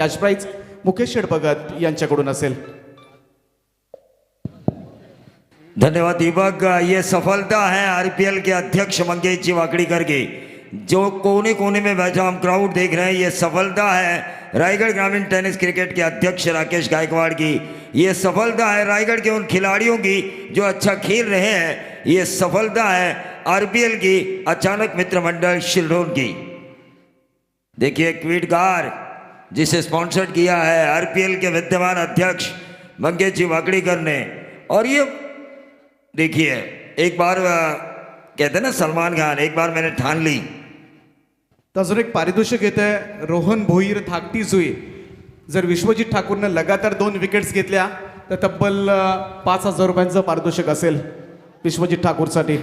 Cash price Mukesh शेडभगत यांच्याकडून असेल. धन्यवाद दीपक। ये सफलता है आरपीएल के अध्यक्ष मंगेश जी वाकड़ीकर की, जो कोने कोने में बैठा हम क्राउड देख रहे हैं। ये सफलता है रायगढ़ ग्रामीण टेनिस क्रिकेट के अध्यक्ष राकेश गायकवाड़ की। ये सफलता है रायगढ़ के उन खिलाड़ियों की जो अच्छा खेल रहे हैं। ये सफलता है आरपीएल की अचानक मित्र मंडल शिल्डोन की। देखिए क्वीटकार जिसे स्पॉन्सर किया है आरपीएल के विद्यमान अध्यक्ष मंगेश जी वाकड़ीकर ने। और ये देखिए एक बार कहते हैं ना सलमान खान, एक बार मैंने ठान ली। अजून एक पारितोषिक येत आहे. रोहन भोईर धाकटी जुई. जर विश्वजित ठाकूरने लगातार 2 विकेट्स घेतल्या तर तब्बल 5,000 रुपयांचं पारितोषिक असेल विश्वजित ठाकूरसाठी.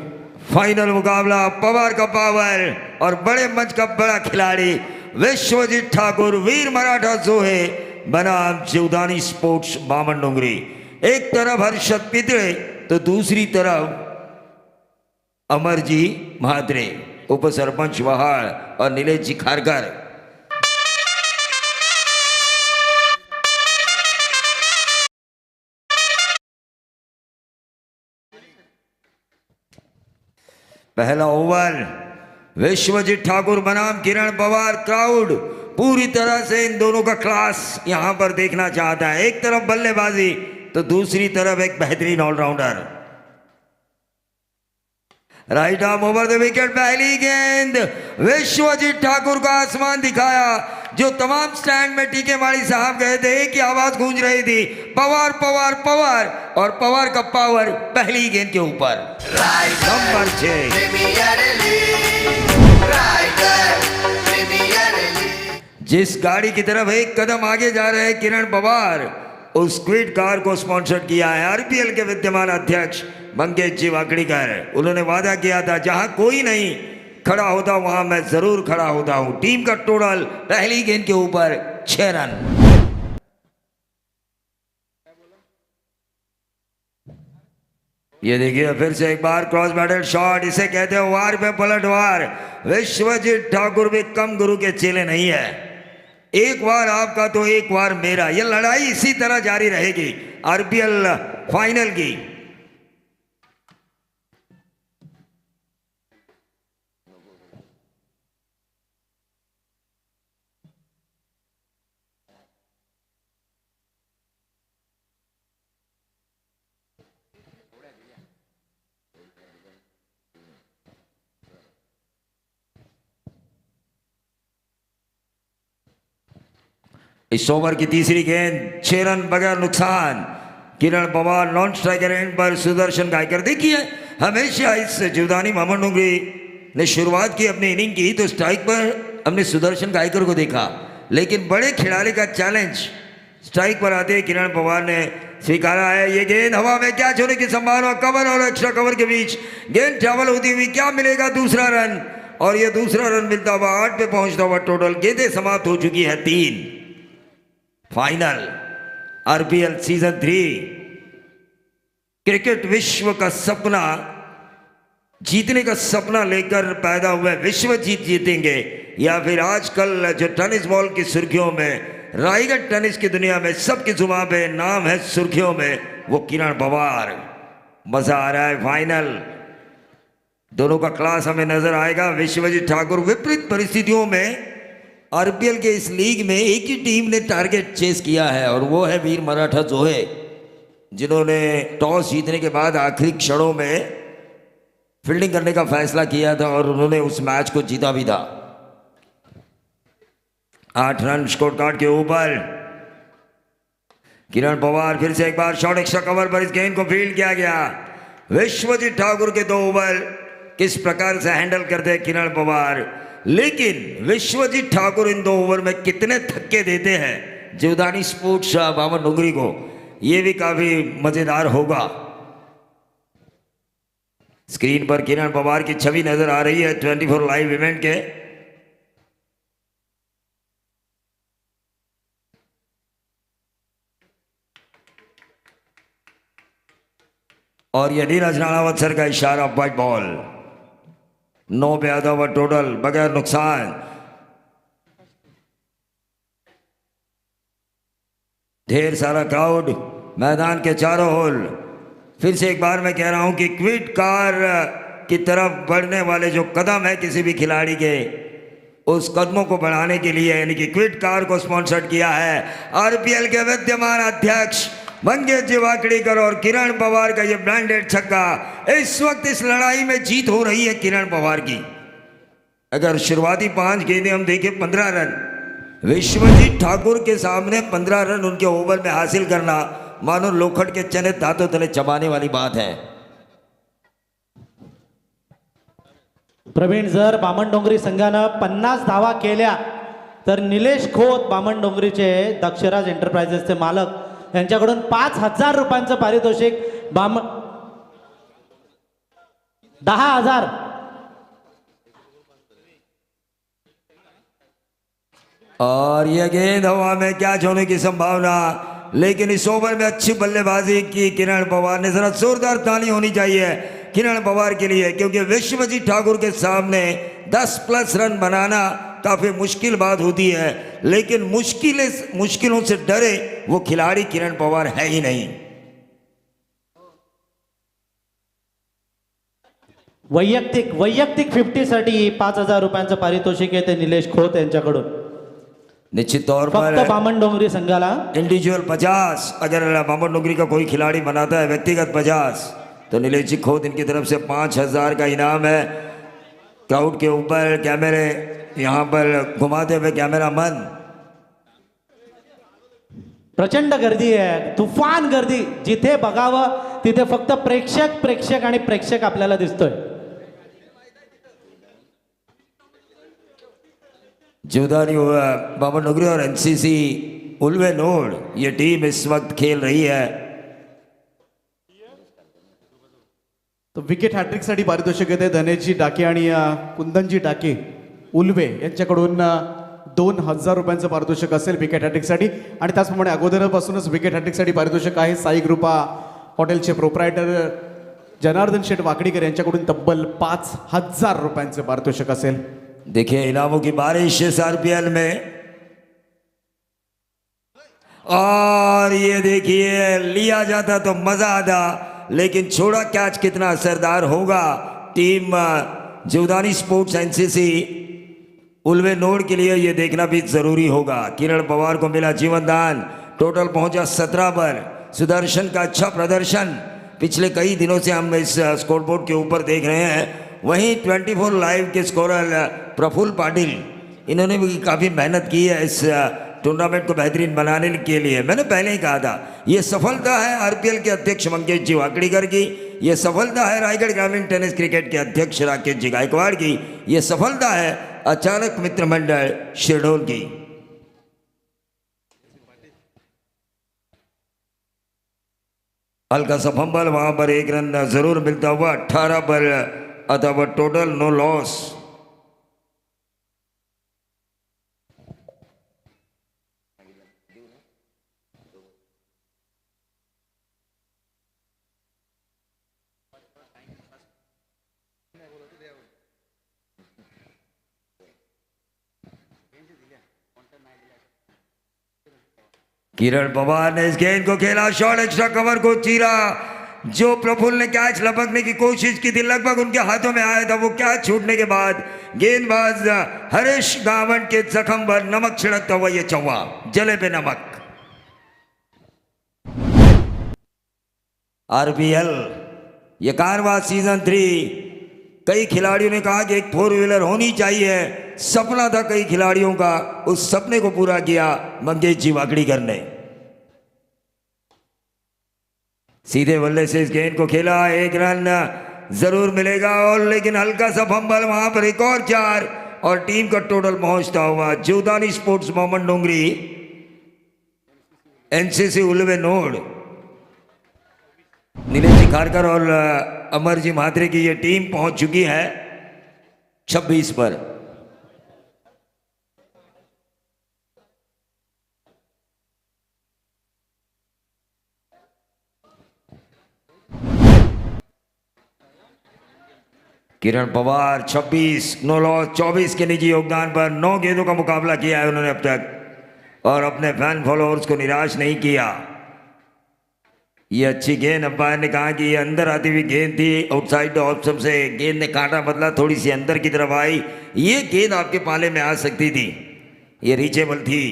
फाइनल मुकाबला पवार का पावर और बड़े मंच का बड़ा खिलाड़ी विश्वजीत ठाकुर वीर मराठा जोहे बनाम जीवदानी स्पोर्ट्स बामन डोंगरी। एक तरफ हर्षद पितळे तो दूसरी तरफ अमरजी म्हात्रे, उप सरपंच वहाड़ और नीलेश जी खारकर। पहला ओवर विश्वजीत ठाकुर बनाम किरण पवार। क्राउड पूरी तरह से इन दोनों का क्लास यहां पर देखना चाहता है। एक तरफ बल्लेबाजी तो दूसरी तरफ एक बेहतरीन allrounder. Right arm over the wicket. पहली गेंद विश्वजीत ठाकुर का आसमान दिखाया, जो तमाम स्टैंड में टीके माड़ी साहब गए थे। एक ही आवाज गूंज रही थी, पवार पवार पवार, और पवार का पावर पहली गेंद के ऊपर। नंबर 6। जिस गाड़ी की तरफ एक कदम आगे जा रहे हैं किरण पवार, उस क्विड कार को स्पॉन्सर किया है आरपीएल के विद्यमान अध्यक्ष मंगेश जी वाकड़ीकर। उन्होंने वादा किया था जहां कोई नहीं खड़ा होता वहां मैं जरूर खड़ा होता हूं। टीम का टोटल पहली गेंद के ऊपर 6 रन। ये देखिए फिर से एक बार क्रॉस बैटेड शॉट, इसे कहते हैं वार पे पलटवार। विश्वजीत ठाकुर भी कम गुरु के चेले नहीं है। एक बार आपका तो एक बार मेरा, यह लड़ाई इसी तरह जारी रहेगी आरपीएल फाइनल की। इस ओवर की तीसरी गेंद 6 रन बगैर नुकसान। किरण पवार नॉन स्ट्राइकर एंड पर सुदर्शन गायकर। देखिए हमेशा इस जीवदानी बामन डोंगरी ने शुरुआत की अपनी इनिंग की तो स्ट्राइक पर हमने सुदर्शन गायकर को देखा, लेकिन बड़े खिलाड़ी का चैलेंज स्ट्राइक पर आते किरण पवार ने स्वीकारा है। ये गेंद हवा में क्या छोड़ने की संभावना, कवर और एक्स्ट्रा कवर के बीच गेंद ट्रैवल होती हुई क्या मिलेगा, दूसरा रन। और ये दूसरा रन मिलता हुआ 8 पे पहुंचता हुआ टोटल गेंदें समाप्त हो चुकी है 3। Final RPL season 3। क्रिकेट विश्व का सपना जीतने का सपना लेकर पैदा हुए विश्वजीत जीतेंगे, या फिर आजकल जो टेनिस बॉल की सुर्खियों में रायगढ़ टेनिस की दुनिया में सबकी जुबान पे नाम है सुर्खियों में, वो किरण पवार। मजा आ रहा है। फाइनल दोनों का क्लास हमें नजर आएगा। विश्वजीत ठाकुर विपरीत परिस्थितियों में आरपीएल के इस लीग में एक ही टीम ने टारगेट चेस किया है और वो है वीर मराठा जोहे, जिन्होंने टॉस जीतने के बाद आखिरी क्षणों में फील्डिंग करने का फैसला किया था और उन्होंने उस मैच को जीता भी था। 8 रन स्कोर कार्ड के ऊपर। किरण पवार फिर से एक बार शॉट एक्स्ट्रा कवर पर इस गेंद को फील्ड किया गया। विश्वजीत ठाकुर के 2 ओवर किस प्रकार से हैंडल करते हैं किरण पवार, लेकिन विश्वजीत ठाकुर इन 2 ओवर में कितने थक्के देते हैं जीवदानी स्पोर्ट्स बामन डोंगरी को, यह भी काफी मजेदार होगा। स्क्रीन पर किरण पवार की छवि नजर आ रही है 24 लाइव इवेंट के। और यह नीरज राणावत सर का इशारा, व्हाइट बॉल। 9 पे आधा ओवर टोटल बगैर नुकसान। ढेर सारा क्राउड मैदान के चारों ओर। फिर से एक बार मैं कह रहा हूं कि क्विड कार की तरफ बढ़ने वाले जो कदम है किसी भी खिलाड़ी के, उस कदमों को बढ़ाने के लिए यानी कि क्विड कार को स्पॉन्सर किया है आरपीएल के विद्यमान अध्यक्ष मंगेश जी वाकड़ीकर और किरण पवार का ये ब्रांडेड छक्का। इस वक्त इस लड़ाई में जीत हो रही है किरण पवार की। अगर शुरुआती 5 गेंदें हम देखें 15 रन, विश्वजीत ठाकुर के सामने 15 रन उनके ओवर में हासिल करना मानो लोखंड के चने दांतों तले चबाने वाली बात है। प्रवीण, जर बामणडोंगरी संघानं 50 धावा केल्या तर निलेश खोत बामणडोंगरीचे दक्षराज एंटरप्राइजेसचे मालक यांच्याकडून 5,000 रुपयांचं पारितोषिक 10,000। और यह गेंद हवा में कैच होने की संभावना, लेकिन इस ओवर में अच्छी बल्लेबाजी की किरण पवार ने। जरा जोरदार ताली होनी चाहिए किरण पवार के लिए, क्योंकि विश्वजीत ठाकुर के सामने 10+ रन बनाना काफी मुश्किल बात होती है, लेकिन मुश्किलों से डरे वो खिलाड़ी किरण पवार है ही नहीं। वैयक्तिक 50 साठी 5,000 रुपयांचं पारितोषिक आहे ते निलेश खोत यांच्याकडून। निश्चित तौर फक्त पर बामणडोंगरी संघाला इंडिविजुअल 50, अगर बामणडोंगरी का कोई खिलाड़ी बनाता है व्यक्तिगत 50, तो नीलेश जी खोत इनकी तरफ से 5,000 का इनाम है। क्राउड के ऊपर कैमरे यहाँ पर घुमाते हुए कैमरामैन। प्रचंड गर्दी आहे, तुफान गर्दी। जिथे बघावं तिथे फक्त प्रेक्षक आणि प्रेक्षक आपल्याला दिसतोय। जोधानी बामणडोंगरी और एनसीसी उल्वे नोड ये टीम इस वक्त खेल रही है। तो विकेट हॅट्रिकसाठी पारितोषिक येते धनेशजी डाके आणि कुंदनजी डाके उल्वे यांच्याकडून 2,000 रुपयांचं पारितोषिक असेल विकेट हॅट्रिकसाठी। आणि त्याचप्रमाणे अगोदरपासूनच विकेट हॅट्रिकसाठी पारितोषिक आहे साई कृपा हॉटेलचे प्रोप्रायटर जनार्दन शेठ वाकडीकर यांच्याकडून तब्बल 5,000 रुपयांचं पारितोषिक असेल। देखिए इनामों की बारिश इस आरपीएल में, और ये देखिए लिया जाता तो मजा आता, लेकिन छोड़ा कैच कितना असरदार होगा। Team Jivdani sports NCC Ulwe node के लिए ये देखना भी जरूरी होगा। किरण पवार को मिला जीवन दान, टोटल पहुंचा 17 पर। सुदर्शन का अच्छा प्रदर्शन पिछले कई दिनों से हम इस स्कोरबोर्ड के ऊपर देख रहे हैं। वहीं 24 लाइव के स्कोरर प्रफुल्ल पाटिल, इन्होंने भी काफ़ी मेहनत की है इस टूर्नामेंट को बेहतरीन बनाने के लिए। मैंने पहले ही कहा था ये सफलता है आरपीएल के अध्यक्ष मंगेश जी वाकड़ीकर की, ये सफलता है रायगढ़ ग्रामीण टेनिस क्रिकेट के अध्यक्ष राकेश जी गायकवाड़ की, ये सफलता है अचानक मित्र मंडल शेरडोल की। हल्का सा फंबल, वहां पर 1 रन जरूर मिलता हुआ। 18 पर अथवा टोटल नो लॉस। किरण पवार ने इस गेंद को खेला, शॉर्ट एक्स्ट्रा कवर को चीरा। जो प्रफुल्ल ने कैच लपकने की कोशिश की थी, लगभग उनके हाथों में आया था, वो कैच छूटने के बाद गेंदबाज हरीश गावंड के जख्म पर नमक छिड़कता हुआ ये चौवा, जले पे नमक। आरपीएल ये कारवा सीजन 3, कई खिलाड़ियों ने कहा कि एक 4 व्हीलर होनी चाहिए, सपना था कई खिलाड़ियों का, उस सपने को पूरा किया मंगेश जी वाकड़ीकर ने। सीधे बल्ले से इस गेंद को खेला, 1 रन जरूर मिलेगा, और लेकिन हल्का सा फंबल, वहां पर एक और 4 और टीम का टोटल पहुंचता हुआ Jivdani sports Bamandongri NCC Ulwe node, Nilesh ji Kharkar और अमर जी म्हात्रे की ये टीम पहुंच चुकी है 26 पर। किरण पवार 26 नो लॉस 24 के निजी योगदान पर 9 गेंदों का मुकाबला किया है उन्होंने अब तक, और अपने फैन फॉलोअर्स को निराश नहीं किया। ये अच्छी गेंद, अंपायर ने कहा कि ये अंदर आती हुई गेंद थी, आउटसाइड द ऑफ स्टंप से गेंद ने कांटा बदला, थोड़ी सी अंदर की तरफ आई, ये गेंद आपके पाले में आ सकती थी, ये रीचेबल थी।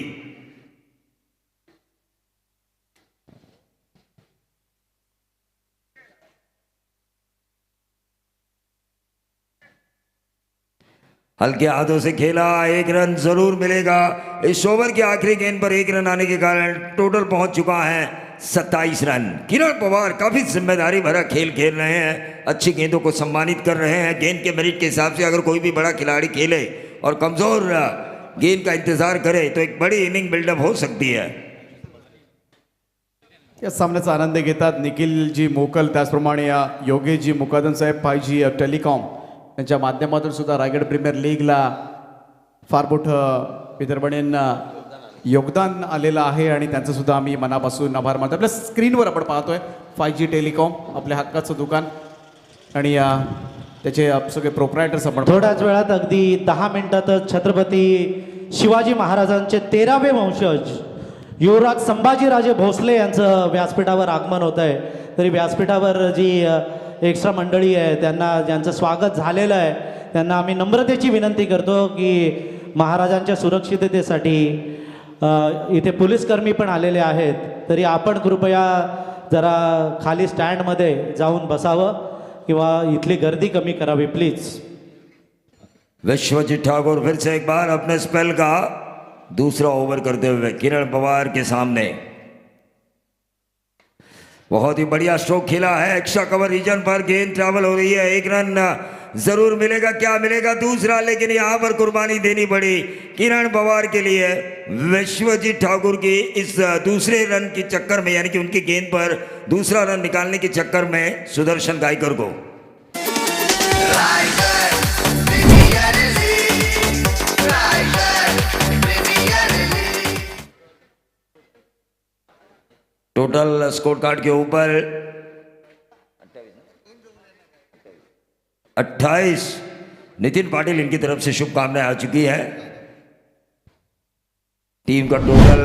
हल्के हाथों से खेला, 1 रन जरूर मिलेगा। इस ओवर की आखिरी गेंद पर 1 रन आने के कारण टोटल पहुंच चुका है 27 रन। किरण पवार काफी जिम्मेदारी भरा खेल खेल रहे हैं, अच्छी गेंदों को सम्मानित कर रहे हैं। गेंद के मेरिट के हिसाब से अगर कोई भी बड़ा खिलाड़ी खेले और कमजोर गेंद का इंतजार करे तो एक बड़ी इनिंग बिल्डअप हो सकती है। या सामन्याचा आनंद घेतात निखिलजी मोकल, त्याचप्रमाणे या योगेशजी मुकादम साहेब, फायजी टेलिकॉम यांच्या माध्यमातून सुद्धा रायगड प्रीमियर लीगला फार मोठं विदर्भणींना योगदान आलेलं आहे आणि त्यांचं सुद्धा आम्ही मनापासून आभार मानतो। आपल्या स्क्रीनवर आपण पाहतोय 5G टेलिकॉम, आपल्या हक्काचं दुकान आणि त्याचे सगळे प्रोप्रायटर्स आपण थोड्याच वेळात अगदी 10 मिनिटातच छत्रपती शिवाजी महाराजांचे 13वे वंशज युवराज संभाजीराजे भोसले यांचं व्यासपीठावर आगमन होत आहे। तरी व्यासपीठावर जी एक्स्ट्रा मंडळी आहे त्यांना ज्यांचं स्वागत झालेलं आहे त्यांना आम्ही नम्रतेची विनंती करतो की महाराजांच्या सुरक्षिततेसाठी इथे पोलीसकर्मी पण आलेले आहेत, तरी आपण कृपया जरा खाली स्टँडमध्ये जाऊन बसावं किंवा इथली गर्दी कमी करावी प्लीज। विश्वजीत ठाकुर फिर से एक बार अपने स्पेल का दूसरा ओवर करते हुए किरण पवार के सामने बहुत ही बढ़िया स्ट्रोक खेला है। एक्स्ट्रा कवर रीजन पर गेंद ट्रैवल हो रही है, 1 रन जरूर मिलेगा, क्या मिलेगा दूसरा, लेकिन यहां पर कुर्बानी देनी पड़ी किरण पवार के लिए। विश्वजीत ठाकुर की इस दूसरे रन के चक्कर में, यानी कि उनकी गेंद पर दूसरा रन निकालने के चक्कर में सुदर्शन गायकर को टोटल स्कोर कार्ड के ऊपर 28 नितिन पाटिल इनकी तरफ से शुभकामनाएं आ चुकी है। टीम का टोटल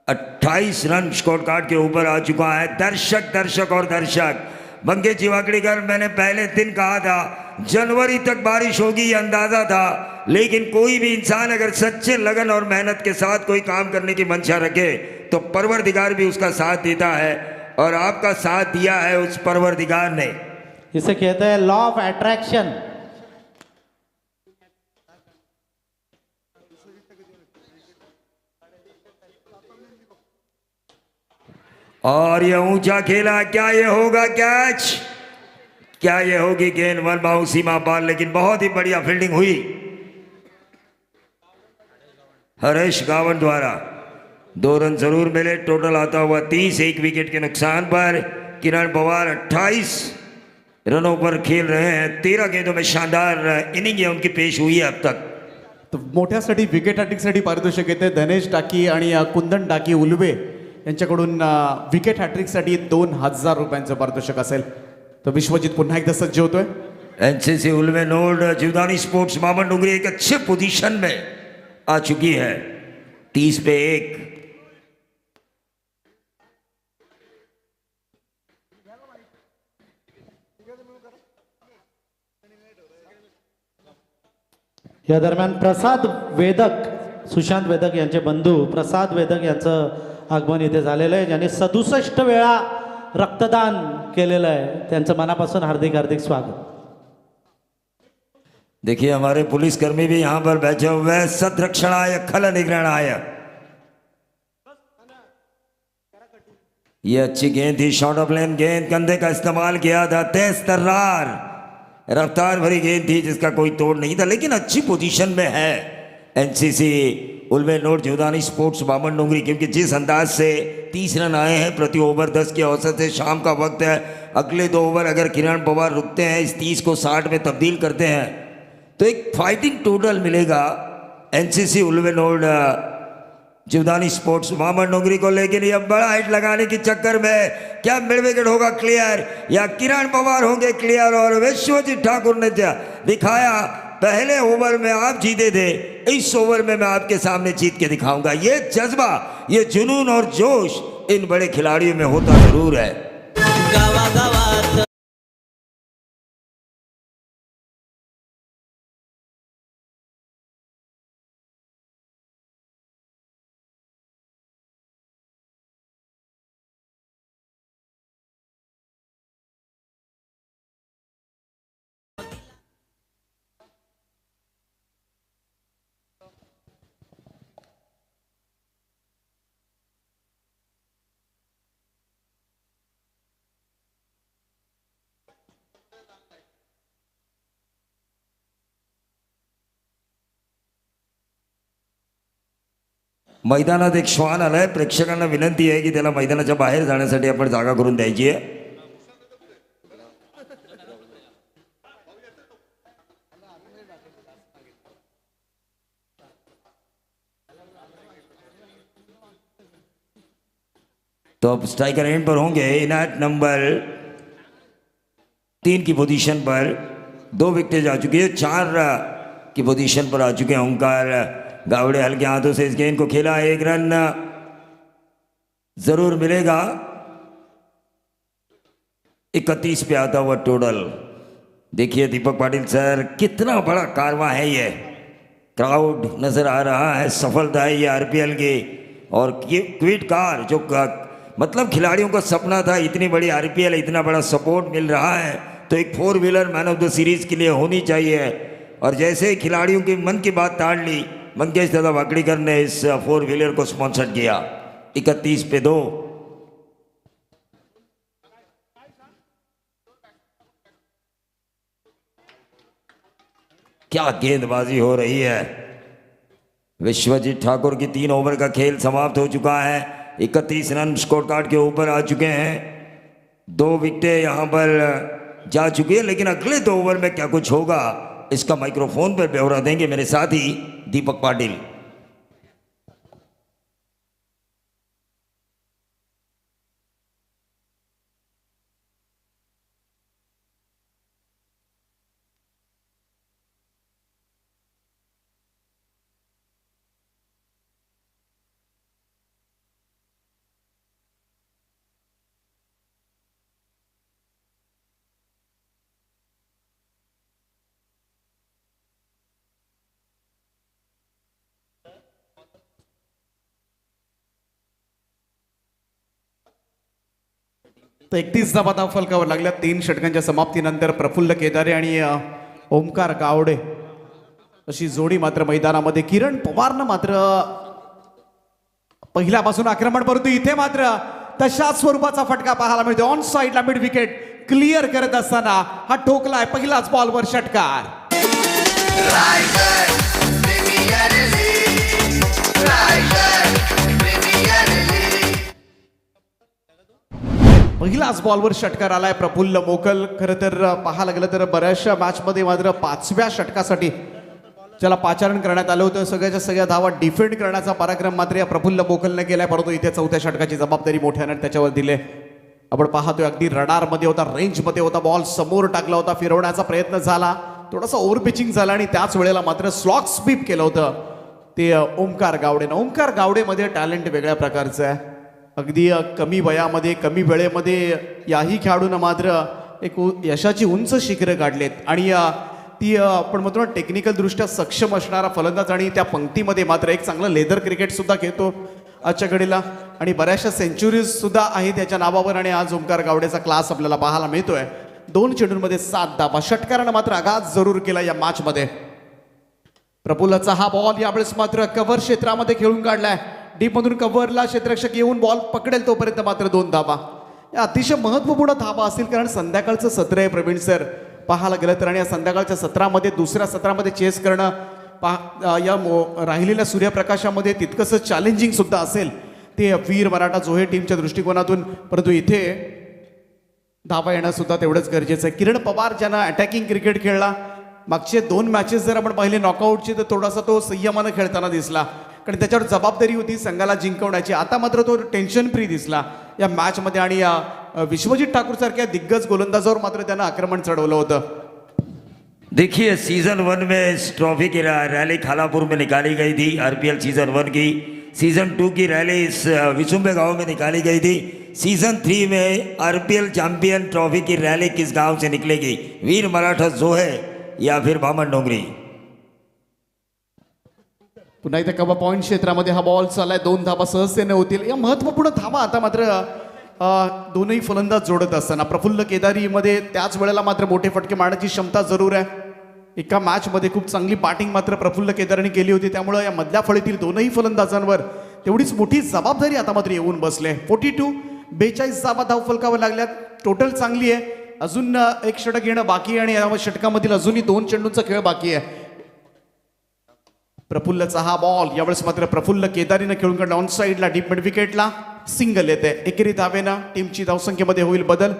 28 रन स्कोर कार्ड के ऊपर आ चुका है। दर्शक मंगेश जी वाकड़ीकर, मैंने पहले दिन कहा था जनवरी तक बारिश होगी, ये अंदाजा था, लेकिन कोई भी इंसान अगर सच्चे लगन और मेहनत के साथ कोई काम करने की मंशा रखे तो परवरदिगार भी उसका साथ देता है, और आपका साथ दिया है उस परवरदिगार ने। इसे कहते हैं लॉ ऑफ अट्रैक्शन। और ये ऊंचा खेला, क्या ये होगा कैच, क्या ये होगी गेंद, 1 बाउंस सीमा पार, लेकिन बहुत ही बढ़िया फील्डिंग हुई हरेश गावन द्वारा। 2 रन जरूर मिले, टोटल आता हुआ 30, 1 विकेट के नुकसान पर किरण पवार 28 रनों पर खेल रहे हैं। 13 गेंदों में शानदार इनिंग है उनकी पेश हुई है अब तक। तर मोठ्यासाठी विकेट हॅट्रिकसाठी पारितोषिक येते धनेश टाकी आणि कुंदन टाकी उलवे यांच्याकडून विकेट हॅट्रिकसाठी 2000 रुपयांचं पारितोषिक असेल। तो विश्वजीत पुन्हा एकदा सज्ज होतोय। NCC Ulwe node Jivdani sports Maman Dongri एक अच्छे पोजीशन में आ चुकी है, 30 पे 1। या दरम्यान प्रसाद वेदक, सुशांत वेदक यांचे बंधू प्रसाद वेदक यांचं आगमन इथे झालेलं आहे, ज्यांनी 67 वेळा रक्तदान केलेलं आहे, त्यांचं मनापासून हार्दिक हार्दिक स्वागत। देखिए हमारे पुलिसकर्मी भी यहां पर बैठे हुए हैं, सतरक्षणाय खल निग्रहणाय। ये अच्छी गेंद थी, शॉर्ट ऑफ लेन गेंद, कंधे का इस्तेमाल किया था, तेज तर्रार रफ्तार भरी गेंद थी जिसका कोई तोड़ नहीं था, लेकिन अच्छी पोजीशन में है NCC Ulwe note Jivdani sports बामन डोंगरी, क्योंकि जिस अंदाज से 30 रन आए हैं प्रति ओवर 10 के औसत से, शाम का वक्त है, अगले 2 ओवर अगर किरण पवार रुकते हैं, इस 30 को 60 में तब्दील करते हैं तो एक फाइटिंग टोटल मिलेगा NCC Ulwe note Jivdani sports बामन डोंगरी को। लेकिन यह बड़ा हिट लगाने के चक्कर में क्या मिड विकेट होगा क्लियर या किरण पवार होंगे क्लियर, और विश्वजीत ठाकुर ने दिखाया पहले ओवर में आप जीते थे, इस ओवर में मैं आपके सामने जीत के दिखाऊंगा। ये जज्बा, ये जुनून और जोश इन बड़े खिलाड़ियों में होता जरूर है। गावागावात मैदानात एक श्वान आलाय, प्रेक्षकांना विनंती आहे की त्याला मैदानाच्या बाहेर जाण्यासाठी आपण जागा करून द्यायची आहे। तो अब स्ट्राइकर एंड पर होंगे। इनायत नंबर 3 की पोजीशन पर 2 विकेट जा चुकी है, 4 की पोजीशन पर आ चुके हैं ओंकार गावड़े। हल्के हाथों से इस गेंद को खेला, 1 रन जरूर मिलेगा। 31 पे आता हुआ टोटल। देखिए दीपक पाटिल सर, कितना बड़ा कारवां है ये। क्राउड नजर आ रहा है, सफलता है ये आरपीएल की। और क्विट कार जो मतलब खिलाड़ियों का सपना था, इतनी बड़ी आरपीएल, इतना बड़ा सपोर्ट मिल रहा है, तो एक 4 wheeler man of the series के लिए होनी चाहिए। और जैसे ही खिलाड़ियों के मन की बात ताड़ ली, मंगेश दादा वाकड़ीकर ने इस 4 व्हीलर को स्पॉन्सर किया। 31 पे 2। क्या गेंदबाजी हो रही है। विश्वजीत ठाकुर की 3 ओवर का खेल समाप्त हो चुका है। 31 रन स्कोर कार्ड के ऊपर आ चुके हैं। 2 विकेटें यहां पर जा चुकी है, लेकिन अगले 2 ओवर में क्या कुछ होगा इसका माइक्रोफोन पर ब्यौरा देंगे मेरे साथी दीपक पाटिल। तर 31 धावा धाव फलकावर लागल्या 3 षटकांच्या समाप्तीनंतर प्रफुल्ल केदारे आणि ओमकार गावडे अशी जोडी मात्र मैदानामध्ये। किरण पवारनं मात्र पहिल्यापासून आक्रमण, परंतु इथे मात्र तशाच स्वरूपाचा फटका पाहायला मिळतो। ऑन साइडला मिड विकेट क्लिअर करत असताना हा ठोकलाय पहिलाच बॉलवर षटकार। पहिलाच बॉलवर षटकार आलाय प्रफुल्ल मोकल। खरं तर पाहायला गेलं तर बऱ्याचशा मॅचमध्ये मात्र 5व्या षटकासाठी ज्याला पाचारण करण्यात आलं होतं, सगळ्याच्या सगळ्या धावा डिफेंड करण्याचा पराक्रम मात्र या प्रफुल्ल मोकलने केलाय, परंतु इथे 4थ्या षटकाची जबाबदारी मोठ्याने त्याच्यावर दिले। आपण पाहतोय अगदी रडारमध्ये होता, रेंजमध्ये होता, बॉल समोर टाकला होता, फिरवण्याचा प्रयत्न झाला, थोडासा ओव्हर पिचिंग झाला आणि त्याच वेळेला मात्र स्लॉग स्वीप केलं होतं ते ओमकार गावडेनं। ओमकार गावडेमध्ये टॅलेंट वेगळ्या प्रकारचं आहे। अगदी कमी वयामध्ये कमी वेळेमध्ये याही खेळाडूनं मात्र एक यशाची उंच शिखरं काढलेत आणि ती आपण म्हणतो ना टेक्निकल दृष्ट्या सक्षम असणारा फलंदाज आणि त्या पंक्तीमध्ये मात्र एक चांगलं लेदर क्रिकेट सुद्धा खेळतो आजच्या घडीला आणि बऱ्याचशा सेंचुरीज सुद्धा आहेत त्याच्या नावावर। आणि आज ओमकार गावडेचा क्लास आपल्याला पाहायला मिळतोय। 2 चेंडूंमध्ये 7 धावा, षटकारानं मात्र आघात जरूर केला या मॅचमध्ये। प्रफुल्लचा हा बॉल यावेळेस मात्र कव्हर क्षेत्रामध्ये खेळून काढलाय। डीप मधून कव्हरला क्षेत्ररक्षक येऊन बॉल पकडेल तोपर्यंत मात्र 2 धावा। या अतिशय महत्त्वपूर्ण धावा असतील, कारण संध्याकाळचं सत्र आहे प्रवीण सर पाहायला गेलं तर, आणि या संध्याकाळच्या सत्रामध्ये दुसऱ्या सत्रामध्ये चेस करणं या राहिलेल्या सूर्यप्रकाशामध्ये तितकंसं चॅलेंजिंग सुद्धा असेल ते वीर मराठा जोहे टीमच्या दृष्टिकोनातून, परंतु इथे धावा येणं सुद्धा तेवढंच गरजेचं आहे। किरण पवार ज्यानं अटॅकिंग क्रिकेट खेळला, मागचे 2 मॅचेस जर आपण पाहिले नॉकआउटचे तर थोडासा तो संयमानं खेळताना दिसला, कारण त्याच्यावर जबाबदारी होती संघाला जिंकवण्याची। आता मात्र तो टेन्शन फ्री दिसला या मॅचमध्ये आणि या विश्वजीत ठाकूर सारख्या दिग्गज गोलंदाजावर मात्र त्यानं आक्रमण चढवलं होतं। देखिए सीजन 1 में इस ट्रॉफी की रैली खालापुर में निकाली गई थी। आरपीएल सीजन 1 की। सीजन 2 की रैली इस विशुंबे गांव में निकाली गई थी। सीजन 3 में आरपीएल चैंपियन ट्रॉफी की रैली किस गांव से निकलेगी? वीर मराठा जोहे या फिर बामण डोंगरी? पुन्हा एकदा कबा पॉईंट क्षेत्रामध्ये हा बॉल चाललाय, 2 धावा सहजतेने होतील. या महत्वपूर्ण धावा आता मात्र दोनही फलंदाज जोडत असताना प्रफुल्ल केदारीमध्ये त्याच वेळेला मात्र मोठे फटके मारण्याची क्षमता जरूर आहे. एका मॅचमध्ये खूप चांगली बॅटिंग मात्र प्रफुल्ल केदारीने केली होती, त्यामुळे या मधल्या फळीतील दोनही फलंदाजांवर तेवढीच मोठी जबाबदारी आता मात्र येऊन बसले. 42 धावा धावफलकावर लागल्यात. टोटल चांगली आहे. अजून एक षटक येणं बाकी आहे आणि या षटकामधील अजूनही 2 चेंडूंचा खेळ बाकी आहे. प्रफुल्लचा हा बॉल यावेळेस मात्र प्रफुल्ल केदारीनं खेळून काढला ऑन साईडला, डीप मिड विकेटला सिंगल येते. एकेरी धावेनं टीमची धावसंख्येमध्ये होईल बदल.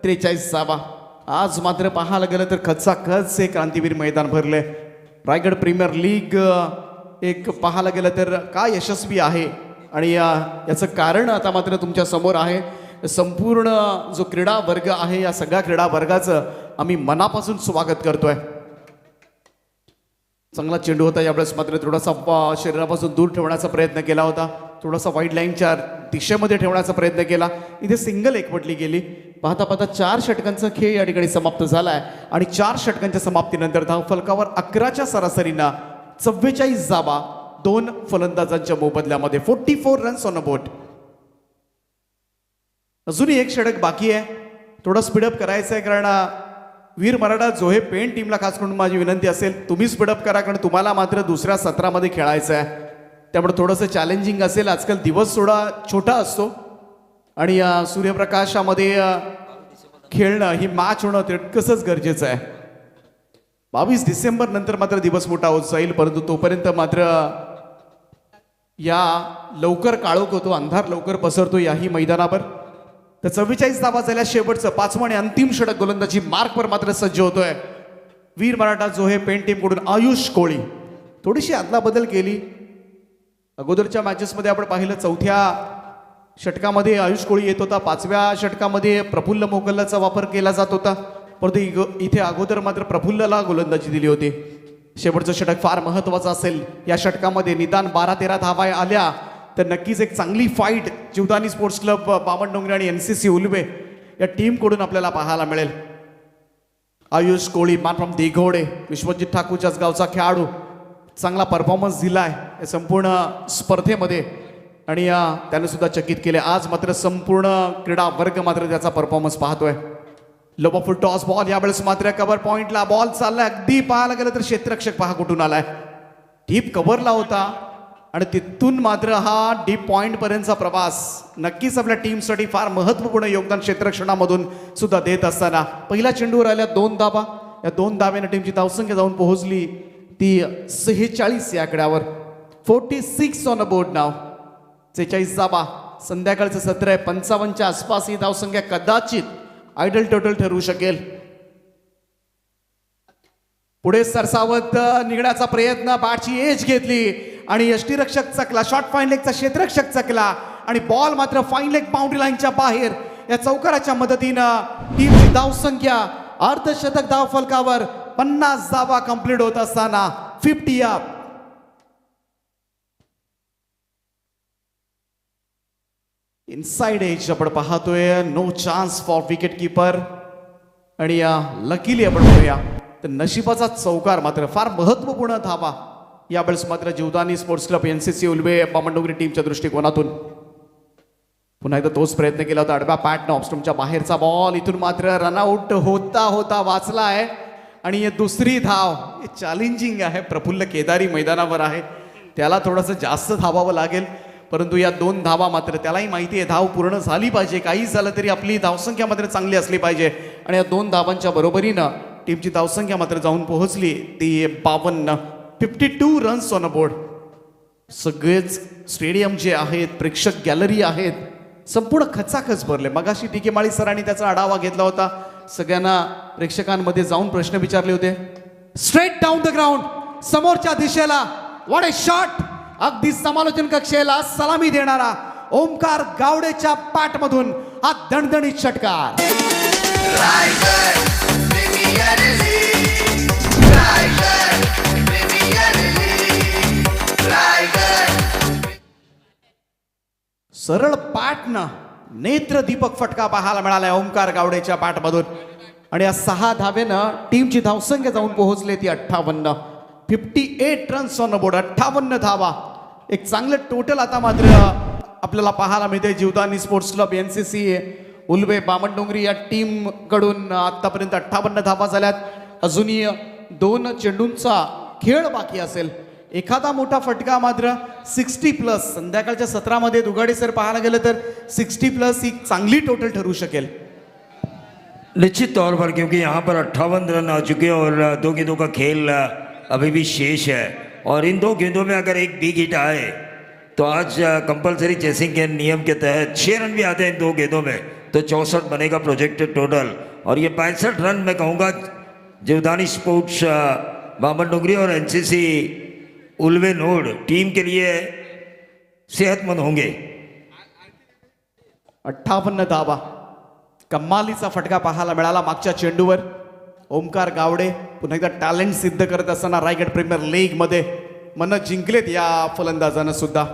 43 धावा. आज मात्र पाहायला गेलं तर खचाखच हे क्रांतीवीर मैदान भरले. रायगड प्रीमियर लीग एक पाहायला गेलं तर काय यशस्वी आहे आणि याचं कारण आता मात्र तुमच्या समोर आहे. संपूर्ण जो क्रीडा वर्ग आहे या सगळ्या क्रीडा वर्गाचं आम्ही मनापासून स्वागत करतोय. चांगला चेंडू होता यावेळेस मात्र थोडासा शरीरापासून दूर ठेवण्याचा प्रयत्न केला होता. थोडासा वाईड लाईनच्या दिशेमध्ये ठेवण्याचा प्रयत्न केला. इथे सिंगल एकवटली गेली. पाहता पाहता 4 षटकांचा खेळ या ठिकाणी समाप्त झालाय आणि 4 षटकांच्या समाप्तीनंतर धावफलकावर 11च्या सरासरीनं 44 धावा 2 फलंदाजांच्या मोबदल्यामध्ये. 44 रन्स ऑन अ बोर्ड. अजूनही एक षटक बाकी आहे. थोडं स्पीडअप करायचं आहे कारण वीर मराठा जोहे पेन टीमला खास करून माझी विनंती असेल तुम्ही स्पीडअप करा, कारण तुम्हाला मात्र दुसऱ्या सत्रामध्ये खेळायचं आहे. त्यामुळे थोडंसं चॅलेंजिंग असेल. आजकाल दिवस थोडा छोटा असतो आणि सूर्यप्रकाशामध्ये खेळणं ही मॅच होणं तितकंच गरजेचं आहे. 22 डिसेंबर नंतर मात्र दिवस मोठा होत जाईल, परंतु तोपर्यंत मात्र या लवकर काळोख होतो, अंधार लवकर पसरतो याही मैदानावर. तर 44 धावा झाल्या. शेवटचं 5वं आणि अंतिम षटक गोलंदाजी मार्कवर मात्र सज्ज होतोय. वीर मराठा जोहे पेन टीमकडून आयुष कोळी. थोडीशी अदलाबदल केली. अगोदरच्या मॅचेसमध्ये आपण पाहिलं 4थ्या षटकामध्ये आयुष कोळी येत होता, 5व्या षटकामध्ये प्रफुल्ल मोगल्लाचा वापर केला जात होता, परंतु इथे अगोदर मात्र प्रफुल्लला गोलंदाजी दिली होती. शेवटचं षटक फार महत्वाचं असेल. या षटकामध्ये निदान 12-13 धावा आल्या तर नक्कीच एक चांगली फाईट जीवदानी स्पोर्ट्स क्लब बामण डोंगरी आणि NCC उलवे या टीमकडून आपल्याला पाहायला मिळेल. आयुष कोळी मॅन फ्रॉम दिघोडे, विश्वजित ठाकूरच्याच गावचा खेळाडू, चांगला परफॉर्मन्स दिलाय या संपूर्ण स्पर्धेमध्ये आणि त्याने सुद्धा चकित केले. आज मात्र संपूर्ण क्रीडा वर्ग मात्र त्याचा परफॉर्मन्स पाहतोय. लोबा फुल टॉस बॉल यावेळेस मात्र कव्हर पॉइंटला बॉल चाललाय. अगदी पाहायला गेलं तर क्षेत्ररक्षक पहा कुठून आलाय. डीप कव्हरला होता आणि तिथून मात्र हा डीप पॉइंट पर्यंतचा प्रवास नक्कीच आपल्या टीमसाठी फार महत्त्वपूर्ण योगदान क्षेत्ररक्षणामधून सुद्धा देत असताना पहिल्या चेंडूवर आल्या 2 धावा. या 2 धाव्याने टीमची धावसंख्या जाऊन पोहोचली ती 46 या आकड्यावर. 46 ऑन अ बोर्ड नाव. 46 धावा. संध्याकाळचं सत्र आहे. 55च्या आसपास ही धावसंख्या कदाचित आयडल टोटल ठरू शकेल. पुढे सरसावत निघण्याचा प्रयत्न, बॅटची एज घेतली आणि यष्टीरक्षक चकला, शॉर्ट फाईन लेगचा क्षेत्ररक्षक चकला आणि बॉल मात्र फाईन लेग बाउंड्री लाईनच्या बाहेर. या चौकाराच्या मदतीनं टीमची धावसंख्या अर्धशतक धावफलकावर 50 धावा कंप्लीट होत असताना 50 अप. इनसाइड एज आपण पाहतोय. No chance for wicket keeper आणि लकीली आपण म्हणूया तर नशिबाचा चौकार मात्र फार महत्वपूर्ण धावा यावेळेस मात्र Jivdani sports club NCC Ulwe बामण डोंगरी टीमच्या दृष्टिकोनातून. पुन्हा एकदा तोच प्रयत्न केला होता आडव्या पॅटनं ऑफस्टम्पच्या बाहेरचा बॉल. इथून मात्र रनआउट होता होता वाचला आहे आणि दुसरी धाव चॅलेंजिंग आहे. प्रफुल्ल केदारी मैदानावर आहे, त्याला थोडंसं जास्त धावावं लागेल, परंतु या 2 धावा मात्र त्यालाही माहिती आहे धाव पूर्ण झाली पाहिजे. काही झालं तरी आपली धावसंख्या मात्र चांगली असली पाहिजे आणि या 2 धावांच्या बरोबरीनं टीमची धावसंख्या मात्र जाऊन पोहोचली ती 52. 52 रन्स ऑन अ बोर्ड. सगळेच स्टेडियम जे आहेत, प्रेक्षक गॅलरी आहेत, संपूर्ण खचाखच भरले. मगाशी टी के माळी सरांनी त्याचा आढावा घेतला होता. सगळ्यांना प्रेक्षकांमध्ये जाऊन प्रश्न विचारले होते. स्ट्रेट डाऊन द ग्राउंड, समोरच्या दिशेला. What A shot. अगदी समालोचन कक्षेला सलामी देणारा ओमकार गावडेच्या पॅटमधून हा दणदणीत षटकार. सरळ पाठनं नेत्रदीपक फटका पाहायला मिळालाय ओमकार गावडेच्या पाठमधून आणि या 6 धावेनं टीमची धावसंख्या जाऊन पोहोचले ती 58 रन्स ऑन बोर्ड 58 धावा. एक चांगलं टोटल आता मात्र आपल्याला पाहायला मिळते. Jivdani sports club NCC Ulwe Bamandongri या टीम कडून आतापर्यंत 58 धावा झाल्यात. अजूनही 2 चेंडूंचा खेळ बाकी असेल. एखादा मोठा फटका मात्र 60+ संध्याकाळच्या सत्रामध्ये दुगाडी सर पाहायला गेलं तर 60+ ही चांगली टोटल ठरू शकेल. निश्चित तौर पर, क्योंकि यहाँ पर 58 रन आ चुके हैं और 2 गेंदों का खेल अभी भी शेष है और इन 2 गेंदों में अगर एक बिग हिट आए तो आज कंपलसरी चेसिंग के नियम के तहत 6 रन भी आते हैं इन 2 गेंदों में तो 64 बनेगा प्रोजेक्टेड टोटल. और ये 65 रन मैं कहूँगा जीवदानी स्पोर्ट्स बामणडोंगरी और NCC उल्वे नोड टीम के लिए सेहतमंद होंगे. 58 धावा कमालीचा फटका पाहायला मिळाला मागच्या चेंडूवर. ओमकार गावडे पुन्हा एकदा टॅलेंट सिद्ध करत असताना रायगड प्रीमियर लीग मध्ये मन जिंकलेत या फलंदाजानं सुद्धा.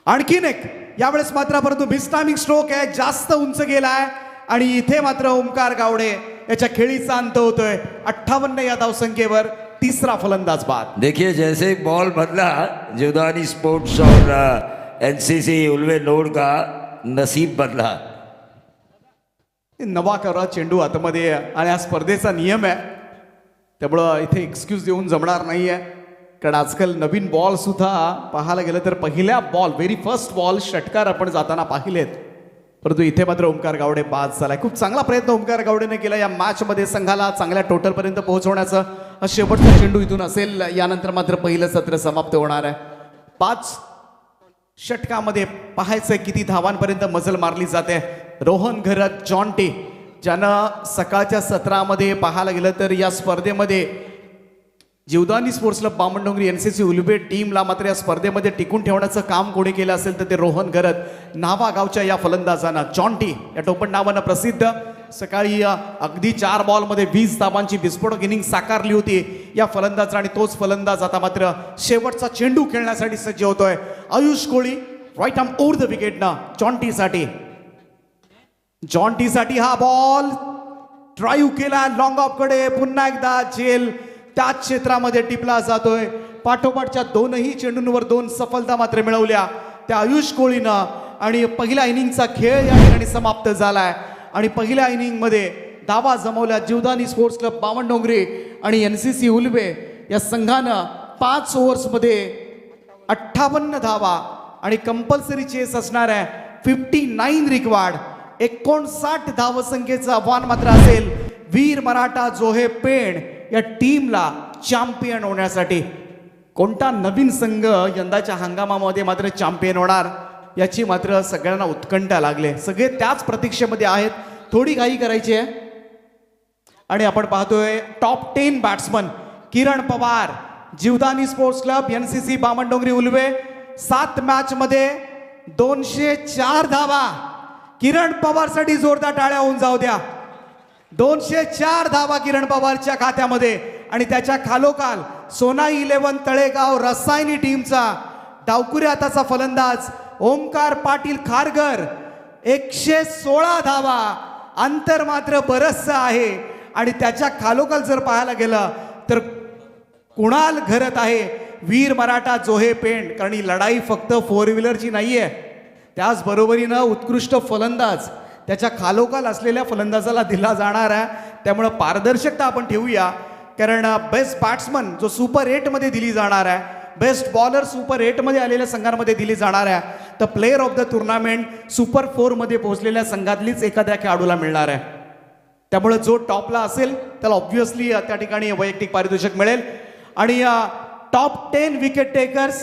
आणखीन एक यावेळेस मात्र परंतु मिसटायमिंग स्ट्रोक आहे, जास्त उंच गेलाय आणि इथे मात्र ओमकार गावडे याच्या खेळीचा अंत होतोय. 58 या धावसंख्येवर तीसरा फलंदाज बाद. देखिए जैसे बॉल बदला जीवदानी स्पोर्ट्स और NCC उल्वे नोड का नसीब बदला. नवा करा चेंडू आतमध्ये आणि हा स्पर्धेचा नियम आहे त्यामुळं इथे एक्सक्यूज देऊन जमणार नाहीये. कारण आजकाल नवीन बॉल सुद्धा पाहायला गेलं तर पहिल्या बॉल व्हेरी फर्स्ट बॉल षटकार आपण जाताना पाहिलेत. परंतु इथे मात्र ओमकार गावडे बाद झालाय. खूप चांगला प्रयत्न ओमकार गावडेने केला या मॅचमध्ये संघाला चांगल्या टोटलपर्यंत पोहोचवण्याचा. हा शेवटचा चेंडू इथून असेल. यानंतर मात्र पहिलं सत्र समाप्त होणार आहे. 5 षटकामध्ये पाहायचं किती धावांपर्यंत मजल मारली जाते. रोहन घरत जॉन्टी ज्यानं सकाळच्या सत्रामध्ये पाहायला गेलं तर या स्पर्धेमध्ये Jivdani sports club Bamandongri NCC Ulwe टीमला मात्र या स्पर्धेमध्ये टिकून ठेवण्याचं काम कोणी केलं असेल तर ते रोहन घरत नावा गावच्या या फलंदाजानं. जॉन्टी या टोपण नावानं प्रसिद्ध. सकाळी अगदी 4 बॉलमध्ये 20 धावांची विस्फोटक इनिंग साकारली होती या फलंदाजानं आणि तोच फलंदाज आता मात्र शेवटचा चेंडू खेळण्यासाठी सज्ज होतोय. आयुष कोळी राईट आर्म ओव्हर द विकेटनं जॉन्टीसाठी हा बॉल ड्राईव्ह केला लॉंग ऑफ कडे. पुन्हा एकदा झेल त्याच क्षेत्रामध्ये टिपला जातोय. पाठोपाठच्या 2ही चेंडूंवर 2 सफलता मात्र मिळवल्या त्या आयुष कोळीनं आणि पहिल्या इनिंगचा खेळ या ठिकाणी समाप्त झालाय. आणि पहिल्या इनिंगमध्ये धावा जमवल्या जीवदानी स्पोर्ट्स क्लब बामणडोंगरी आणि NCC उल्वे या संघानं 5 ओव्हर्समध्ये 58 धावा आणि कंपल्सरी चेस असणार आहे 59 रिक्वायर्ड. 59 धावसंख्येचं आव्हान मात्र असेल वीर मराठा जोहे पेण या टीमला चॅम्पियन होण्यासाठी. कोणता नवीन संघ यंदाच्या हंगामामध्ये मात्र चॅम्पियन होणार याची मात्र सगळ्यांना उत्कंठा लागले. सगळे त्याच प्रतीक्षेमध्ये आहेत. थोडी घाई करायची आहे आणि आपण पाहतोय top 10 batsman Kiran Pawar Jivdani sports club NCC Bamandongri Ulwe 7 match मध्ये 204 धावा. किरण पवारसाठी जोरदार टाळ्या होऊन जाऊ द्या. 204 धावा किरण पवारच्या खात्यामध्ये आणि त्याच्या खालोखाल सोना 11 तळेगाव रसायनी टीमचा डावकुरे हाताचा फलंदाज ओमकार पाटील खारगर 116 धावा. अंतर मात्र बरचसं आहे आणि त्याच्या खालोखाल जर पाहायला गेलं तर कुणाल घरत आहे वीर मराठा जोहे पेण. कारण ही लढाई फक्त 4 व्हीलरची नाहीये. त्याचबरोबरीनं उत्कृष्ट फलंदाज त्याच्या खालोखाल असलेल्या फलंदाजाला दिला जाणार आहे. त्यामुळं पारदर्शकता आपण ठेवूया. कारण बेस्ट बॅट्समन जो सुपर 8 मध्ये दिली जाणार आहे, बेस्ट बॉलर सुपर 8 मध्ये आलेल्या संघांमध्ये दिली जाणार आहे, तर player of the tournament super 4 मध्ये पोहोचलेल्या संघातलीच एखाद्या खेळाडूला मिळणार आहे. त्यामुळे जो टॉपला असेल त्याला ऑब्व्हियसली त्या ठिकाणी वैयक्तिक पारितोषिक मिळेल. आणि top 10 wicket takers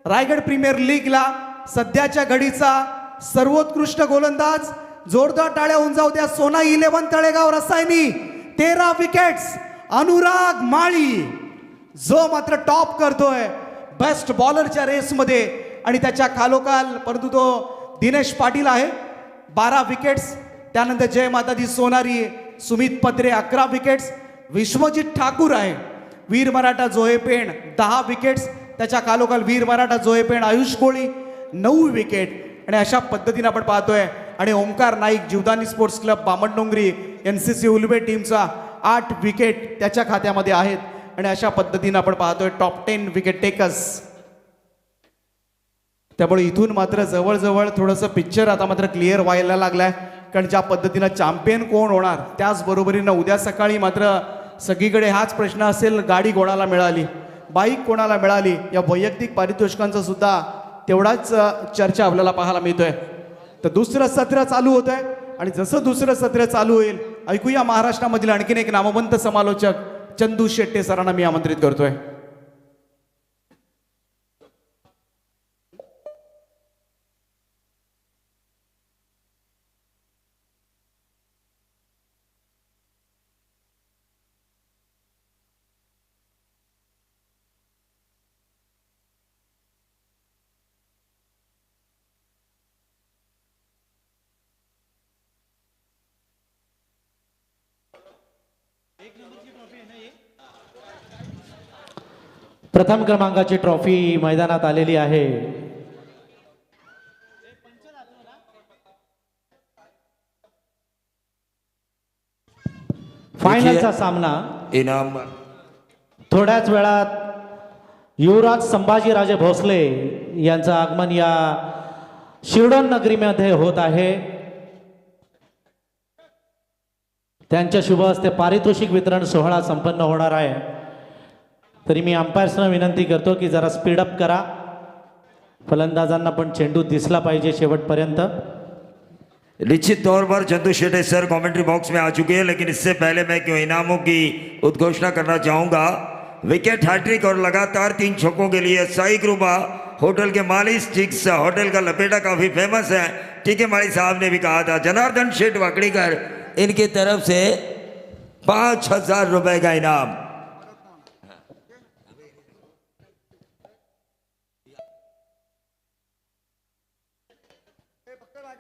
Raigad premier लीगला सध्याच्या घडीचा सर्वोत्कृष्ट गोलंदाज जोरदार टाळ्या होऊन जाऊ द्या सोना 11 तळेगाव रसायनी 13 विकेट्स अनुराग माळी जो मात्र टॉप करतोय बेस्ट बॉलरच्या रेसमध्ये. आणि त्याच्या खालोखाल परंतु तो दिनेश पाटील आहे 12 विकेट्स. त्यानंतर जय मातादी सोनारी सुमित पत्रे 11 विकेट्स. विश्वजित ठाकूर आहे वीर मराठा जोहे पेण 10 विकेट्स. त्याच्या कालोखाल वीर मराठा जोयपेण आयुष कोळी 9 विकेट. आणि अशा पद्धतीने आपण पाहतोय. आणि Omkar Naik Jivdani sports club Bamandongri NCC Ulwe टीमचा 8 विकेट त्याच्या खात्यामध्ये आहेत. आणि अशा पद्धतीने आपण पाहतोय टॉप 10 विकेट टेकर्स. त्यामुळे इथून मात्र जवळजवळ थोडंसं पिक्चर आता मात्र क्लिअर व्हायला लागलाय. कारण ज्या पद्धतीनं चॅम्पियन कोण होणार, त्याचबरोबरीनं उद्या सकाळी मात्र सगळीकडे हाच प्रश्न असेल, गाडी कोणाला मिळाली, बाईक कोणाला मिळाली. या वैयक्तिक पारितोषिकांचा सुद्धा तेवढाच चर्चा आपल्याला पाहायला मिळतोय. तर दुसरं सत्र चालू होत आहे. आणि जसं दुसरं सत्र चालू होईल, ऐकूया महाराष्ट्रामधील आणखीन एक नामवंत समालोचक चंदू शेट्टे सरांना मी आमंत्रित करतोय. प्रथम क्रमांकाची ट्रॉफी मैदानात आलेली आहे. फायनलचा सामना इनाम थोड्याच वेळात युवराज संभाजीराजे भोसले यांचं आगमन या शिरडोन नगरीमध्ये होत आहे. त्यांच्या शुभ हस्ते पारितोषिक वितरण सोहळा संपन्न होणार आहे. तरी मी अंपायर्सना विनंती करतो की जरा स्पीडअप करा. फलंदाजांना पण चेंडू दिसला पाहिजे शेवटपर्यंत. निश्चित तौर पर Chandu Shette sir commentary box में आ चुके हैं, लेकिन इससे पहले मैं क्यों इनामों की उद्घोषणा करना चाहूंगा. विकेट हैट्रिक और लगातार 3 छक्कों के लिए साई कृपा होटल के माली स्टिक्स होटल का लपेटा काफी फेमस है. टीके माली साहब ने भी कहा था. जनार्दन शेठ वाकड़ीकर इनकी तरफ से 5,000 रुपए का इनाम.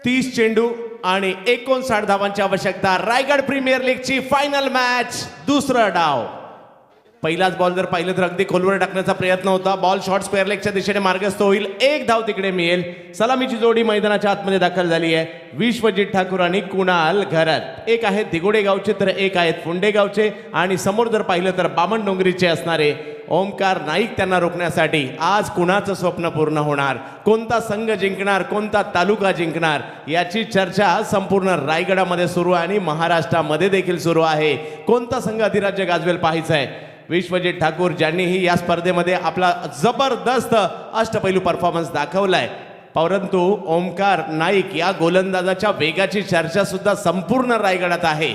30 चेंडू आणि 59 धावांची आवश्यकता. रायगड प्रीमियर लीगची फायनल मॅच, दुसरा डाव. पहिलाच बॉल जर पाहिलं तर अगदी खोलवर टाकण्याचा प्रयत्न होता. बॉल शॉर्ट स्क्वेअर लेगच्या दिशेने मार्गस्थ होईल. 1 धाव तिकडे मिळेल. सलामीची जोडी मैदानाच्या आतमध्ये दाखल झाली आहे. विश्वजित ठाकूर आणि कुणाल घरात. एक आहेत दिगोडे गावचे तर एक आहेत फुंडे गावचे. आणि समोर जर पाहिलं तर बामणडोंगरीचे असणारे ओमकार नाईक. त्यांना रोखण्यासाठी आज कुणाचं स्वप्न पूर्ण होणार, कोणता संघ जिंकणार, कोणता तालुका जिंकणार, याची चर्चा संपूर्ण रायगडामध्ये सुरू आहे आणि महाराष्ट्रामध्ये देखील सुरू आहे. कोणता संघ अधिराज्य गाजवेल पाहायचं आहे. विश्वजित ठाकूर ज्यांनीही या स्पर्धेमध्ये आपला जबरदस्त अष्टपैलू परफॉर्मन्स दाखवलाय, परंतु ओमकार नाईक या गोलंदाजाच्या वेगाची चर्चा सुद्धा संपूर्ण रायगडात आहे.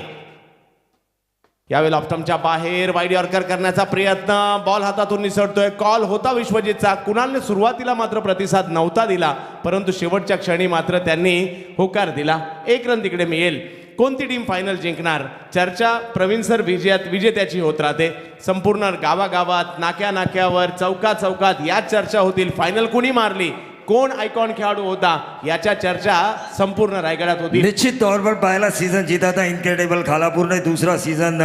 यावेळी ऑप्टमच्या बाहेर वाईड यॉर्कर करण्याचा प्रयत्न, बॉल हातातून निसटतोय. कॉल होता विश्वजितचा. कुणालने सुरुवातीला मात्र प्रतिसाद नव्हता दिला, परंतु शेवटच्या क्षणी मात्र त्यांनी होकार दिला. 1 रन तिकडे मिळेल. कोणती टीम फायनल जिंकणार, चर्चा प्रवीण सर विजेत्याची होत राहते. संपूर्ण गावागावात, नाक्या नाक्यावर, चौका चौकात या चर्चा होतील. फायनल कुणी मारली, कोण आयकॉन खेळाडू होता, याच्या चर्चा संपूर्ण रायगडात होती. निश्चित तौर पर पहला सीजन जीता था इनक्रेडिबल खालापुर ने, दूसरा सीजन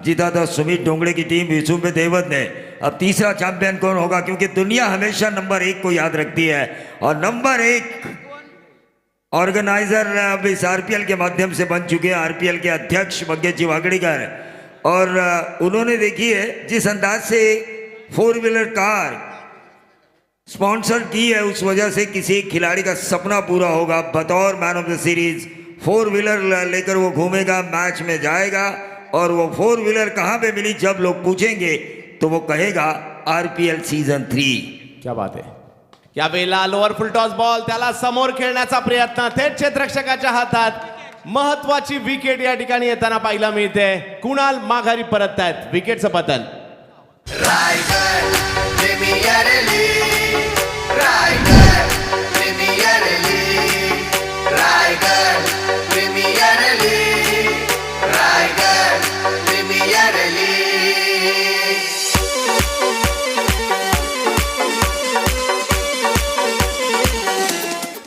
जीता था सुमित डोंगड़े की टीम विसुम्बे देवत ने. अब तीसरा चैंपियन कौन होगा, क्योंकि दुनिया हमेशा नंबर 1 को याद रखती है. और नंबर 1 ऑर्गेनाइजर अब इस RPL के माध्यम से बन चुके हैं, RPL के अध्यक्ष मंगेश जी वागड़ीकर. और उन्होंने देखिए जिस अंदाज से 4 व्हीलर कार स्पॉन्सर की है, उस वजह से किसी एक खिलाड़ी का सपना पूरा होगा. बतौर man of the series 4 wheeler लेकर वो घूमेगा, मैच में जाएगा. और वो 4 व्हीलर कहाँ पे मिली, जब लोग पूछेंगे तो वो कहेगा RPL सीजन 3. क्या बात आहे. या वेळेला लोअर फुल टॉस बॉल, त्याला समोर खेळण्याचा प्रयत्न, थेट क्षेत्ररक्षकाच्या हातात. महत्वाची विकेट या ठिकाणी येताना पाहायला मिळते. कुणाल माघारी परततायत. विकेटचं पतन. Raigad premier league, Raigad premier league, Raigad premier league, Raigad premier league.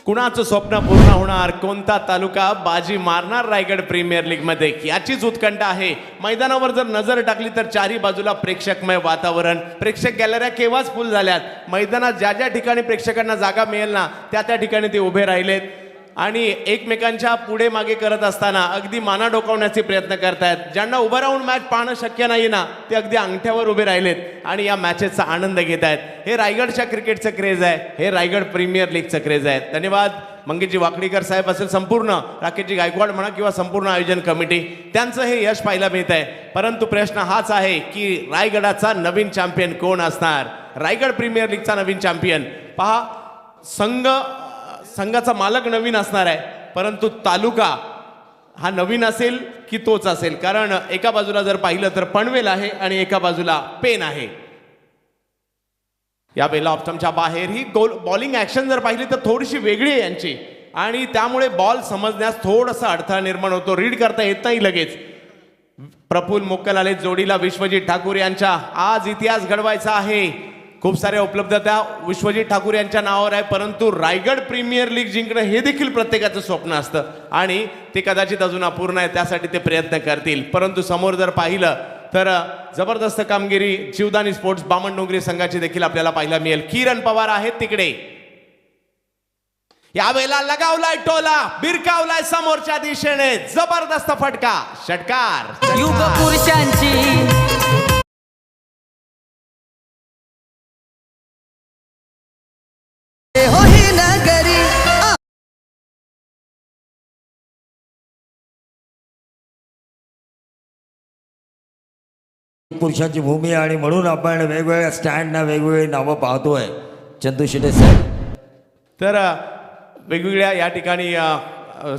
कुणाचं स्वप्न पूर्ण होणार, कोणता तालुका बाजी मारणार रायगड प्रीमियर लीग मध्ये, याचीच उत्कंठा आहे. मैदानावर जर नजर टाकली तर चारी बाजूला प्रेक्षकमय वातावरण, प्रेक्षक गॅलऱ्या केव्हाच फुल झाल्यात. मैदानात ज्या ज्या ठिकाणी प्रेक्षकांना जागा मिळेल ना त्या त्या ठिकाणी ते उभे राहिलेत आणि एकमेकांच्या पुढे मागे करत असताना अगदी माना डोकावण्याचे प्रयत्न करतायत. ज्यांना उभं राहून मॅच पाहणं शक्य नाही ना ते अगदी अंगठ्यावर उभे राहिलेत आणि या मॅचेसचा आनंद घेत आहेत. हे रायगडच्या क्रिकेटचं क्रेज आहे, हे रायगड प्रीमियर लीगचं क्रेज आहे. धन्यवाद मंगेशजी वाकडीकर साहेब असेल, संपूर्ण राकेशजी गायकवाड म्हणा किंवा संपूर्ण आयोजन कमिटी, त्यांचं हे यश पाहायला मिळत आहे. परंतु प्रश्न हाच आहे की रायगडाचा नवीन चॅम्पियन कोण असणार, रायगड प्रीमियर लीगचा नवीन चॅम्पियन. पहा, संघाचा मालक नवीन असणार आहे परंतु तालुका हा नवीन असेल की तोच असेल. कारण एका बाजूला जर पाहिलं तर पनवेल आहे आणि एका बाजूला पेन आहे. या वेळेला ऑप्शनच्या बाहेर ही बॉलिंग ऍक्शन जर पाहिली तर थोडीशी वेगळी आहे यांची आणि त्यामुळे बॉल समजण्यास थोडासा अडथळा निर्माण होतो, रीड करता येत नाही लगेच. प्रफुल्ल मोक्कल आले जोडीला विश्वजित ठाकूर यांच्या. आज इतिहास घडवायचा आहे, खूप साऱ्या उपलब्धता विश्वजित ठाकूर यांच्या नावावर आहे, परंतु रायगड प्रीमियर लीग जिंकणं हे देखील प्रत्येकाचं स्वप्न असतं आणि ते कदाचित अजून अपूर्ण आहे, त्यासाठी ते प्रयत्न करतील. परंतु समोर जर पाहिलं तर जबरदस्त कामगिरी जीवदानी स्पोर्ट्स बामणडोंगरी संघाची देखील आपल्याला पाहायला मिळेल. किरण पवार आहेत तिकडे. यावेळेला लगावलाय टोला, बिरकावलाय समोरच्या दिशेने, जबरदस्त फटका, षटकार. युग पुरुषांची हो ही नगरी पुरुषांची भूमी आहे आणि म्हणून आपण वेगवेगळ्या स्टँडना वेगवेगळी नावं पाहतोय. चंदू शेटे सर, तर वेगवेगळ्या या ठिकाणी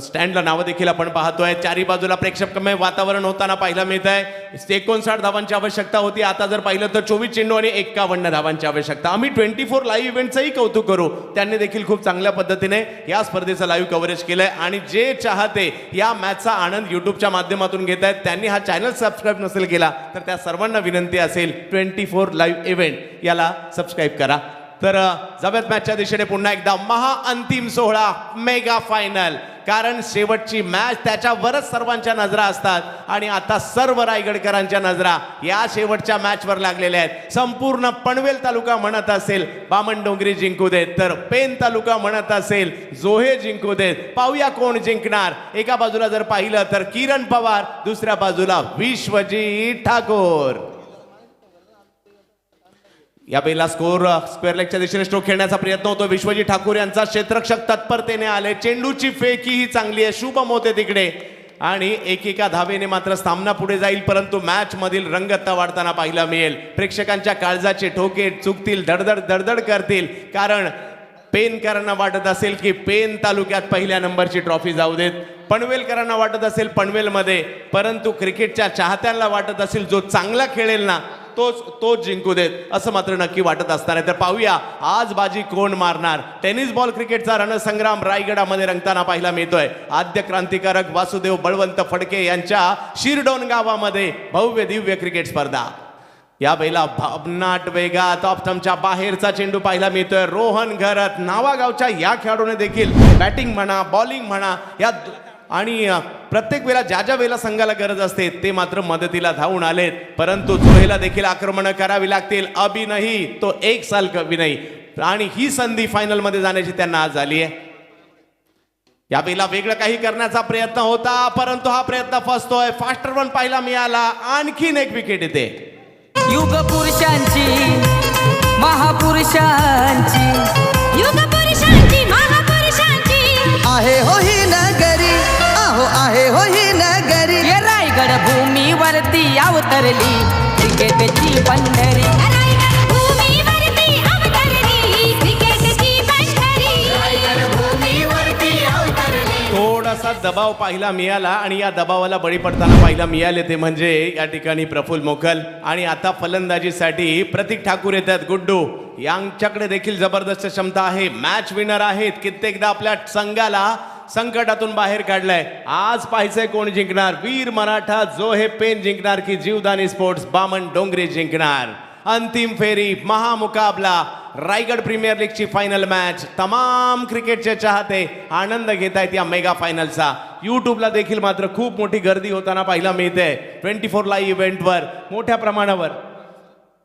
स्टँडला नावं देखील आपण पाहतोय. चारी बाजूला प्रेक्षकमय वातावरण होताना पाहायला मिळत आहे. 59 धावांची आवश्यकता होती, आता जर पाहिलं तर 24 चेंडू आणि 51 धावांची आवश्यकता. आम्ही 24 लाईव्ह इव्हेंटचंही कौतुक करू, त्यांनी देखील खूप चांगल्या पद्धतीने या स्पर्धेचं लाईव्ह कव्हरेज केलंय आणि जे चाहते या मॅचचा आनंद युट्यूबच्या माध्यमातून घेत आहेत त्यांनी हा चॅनल सबस्क्राईब नसेल केला तर त्या सर्वांना विनंती असेल 24 लाईव्ह इव्हेंट याला सबस्क्राईब करा. तर जाऊयात मॅचच्या दिशेने पुन्हा एकदा. महाअंतिम सोहळा, मेगा फायनल, कारण शेवटची मॅच त्याच्यावरच सर्वांच्या नजरा असतात आणि आता सर्व रायगडकरांच्या नजरा या शेवटच्या मॅचवर लागलेल्या आहेत. संपूर्ण पनवेल तालुका म्हणत असेल बामणडोंगरी जिंकू देत, तर पेन तालुका म्हणत असेल जोहे जिंकू देत. पाहूया कोण जिंकणार. एका बाजूला जर पाहिलं तर किरण पवार, दुसऱ्या बाजूला विश्वजित ठाकूर. या पहिला स्क्वेअर लेगच्या दिशेने स्ट्रोक खेळण्याचा प्रयत्न होतो विश्वजित ठाकूर यांचा. क्षेत्ररक्षक तत्परतेने आले, चेंडूची फेकी ही चांगली आहे, शुभम होते तिकडे आणि एकेका धावेने मात्र सामना पुढे जाईल. परंतु मॅच मधील रंगतता वाढताना पाहायला मिळेल. प्रेक्षकांच्या काळजाचे ठोके चुकतील, धडधड धडधड करतील, कारण पेनकरांना वाटत असेल की पेन तालुक्यात पहिल्या नंबरची ट्रॉफी जाऊ देत, पनवेलकरांना वाटत असेल पनवेलमध्ये, परंतु क्रिकेटच्या चाहत्यांना वाटत असेल जो चांगला खेळेल ना तोच जिंकू देत, असं मात्र नक्की वाटत असणार आहे. तर पाहूया आज बाजी कोण मारणार. टेनिस बॉल क्रिकेटचा रणसंग्राम रायगडामध्ये रंगताना पाहायला मिळतोय. आद्य क्रांतिकारक वासुदेव बळवंत फडके यांच्या शिरडोन गावामध्ये भव्य दिव्य क्रिकेट स्पर्धा. या बैला भावनाट वेगात ऑप्टमच्या बाहेरचा चेंडू पाहायला मिळतोय. रोहन घरत नावागावच्या या खेळाडूने देखील बॅटिंग म्हणा बॉलिंग म्हणा या आणि प्रत्येक वेळेला ज्या ज्या वेळेला संघाला गरज असते ते मात्र मदतीला धावून आलेत. परंतु जोहेला देखील आक्रमण करावी लागतील. अभि नाही तो एक साल कभी नाही, आणि ही संधी फायनल मध्ये जाण्याची त्यांना आज झाली आहे. या वेळेला वेगळं काही करण्याचा प्रयत्न होता परंतु हा प्रयत्न फसतोय. फास्टर वन पाहायला मिळाला, आणखीन एक विकेट येते. युग पुरुषांची महापुरुषांची युग पुरुषांची महापुरुषांची आहे हो ही नगरी, आहो आहे हो ही नगरी. ये रायगड भूमीवरती अवतरली क्रिकेटची पंढरी. रायगड भूमीवरती अवतरली क्रिकेटची पंढरी. रायगड भूमीवरती अवतरली. थोडासा दबाव पाहायला मिळाला आणि या दबावाला बळी पडताना पाहायला मिळाले ते म्हणजे या ठिकाणी प्रफुल्ल मोकल. आणि आता फलंदाजीसाठी प्रतीक ठाकूर येतात. गुड्डू यांच्याकडे देखील जबरदस्त क्षमता आहे, मॅच विनर आहेत, कित्येकदा आपल्या संघाला संकटातून बाहेर काढलंय. आज पाहायचंय कोण जिंकणार, वीर मराठा जोहे पेन जिंकणार की जीवदानी स्पोर्ट्स बामणडोंगरी जिंकणार. अंतिम फेरी महामुकाबला रायगड प्रीमियर लीगची फायनल मॅच. तमाम क्रिकेटचे चाहते आनंद घेत आहेत या मेगा फायनलचा. यूट्यूबला देखील मात्र खूप मोठी गर्दी होताना पाहायला मिळते. 24 लाईव्ह इव्हेंटवर मोठ्या प्रमाणावर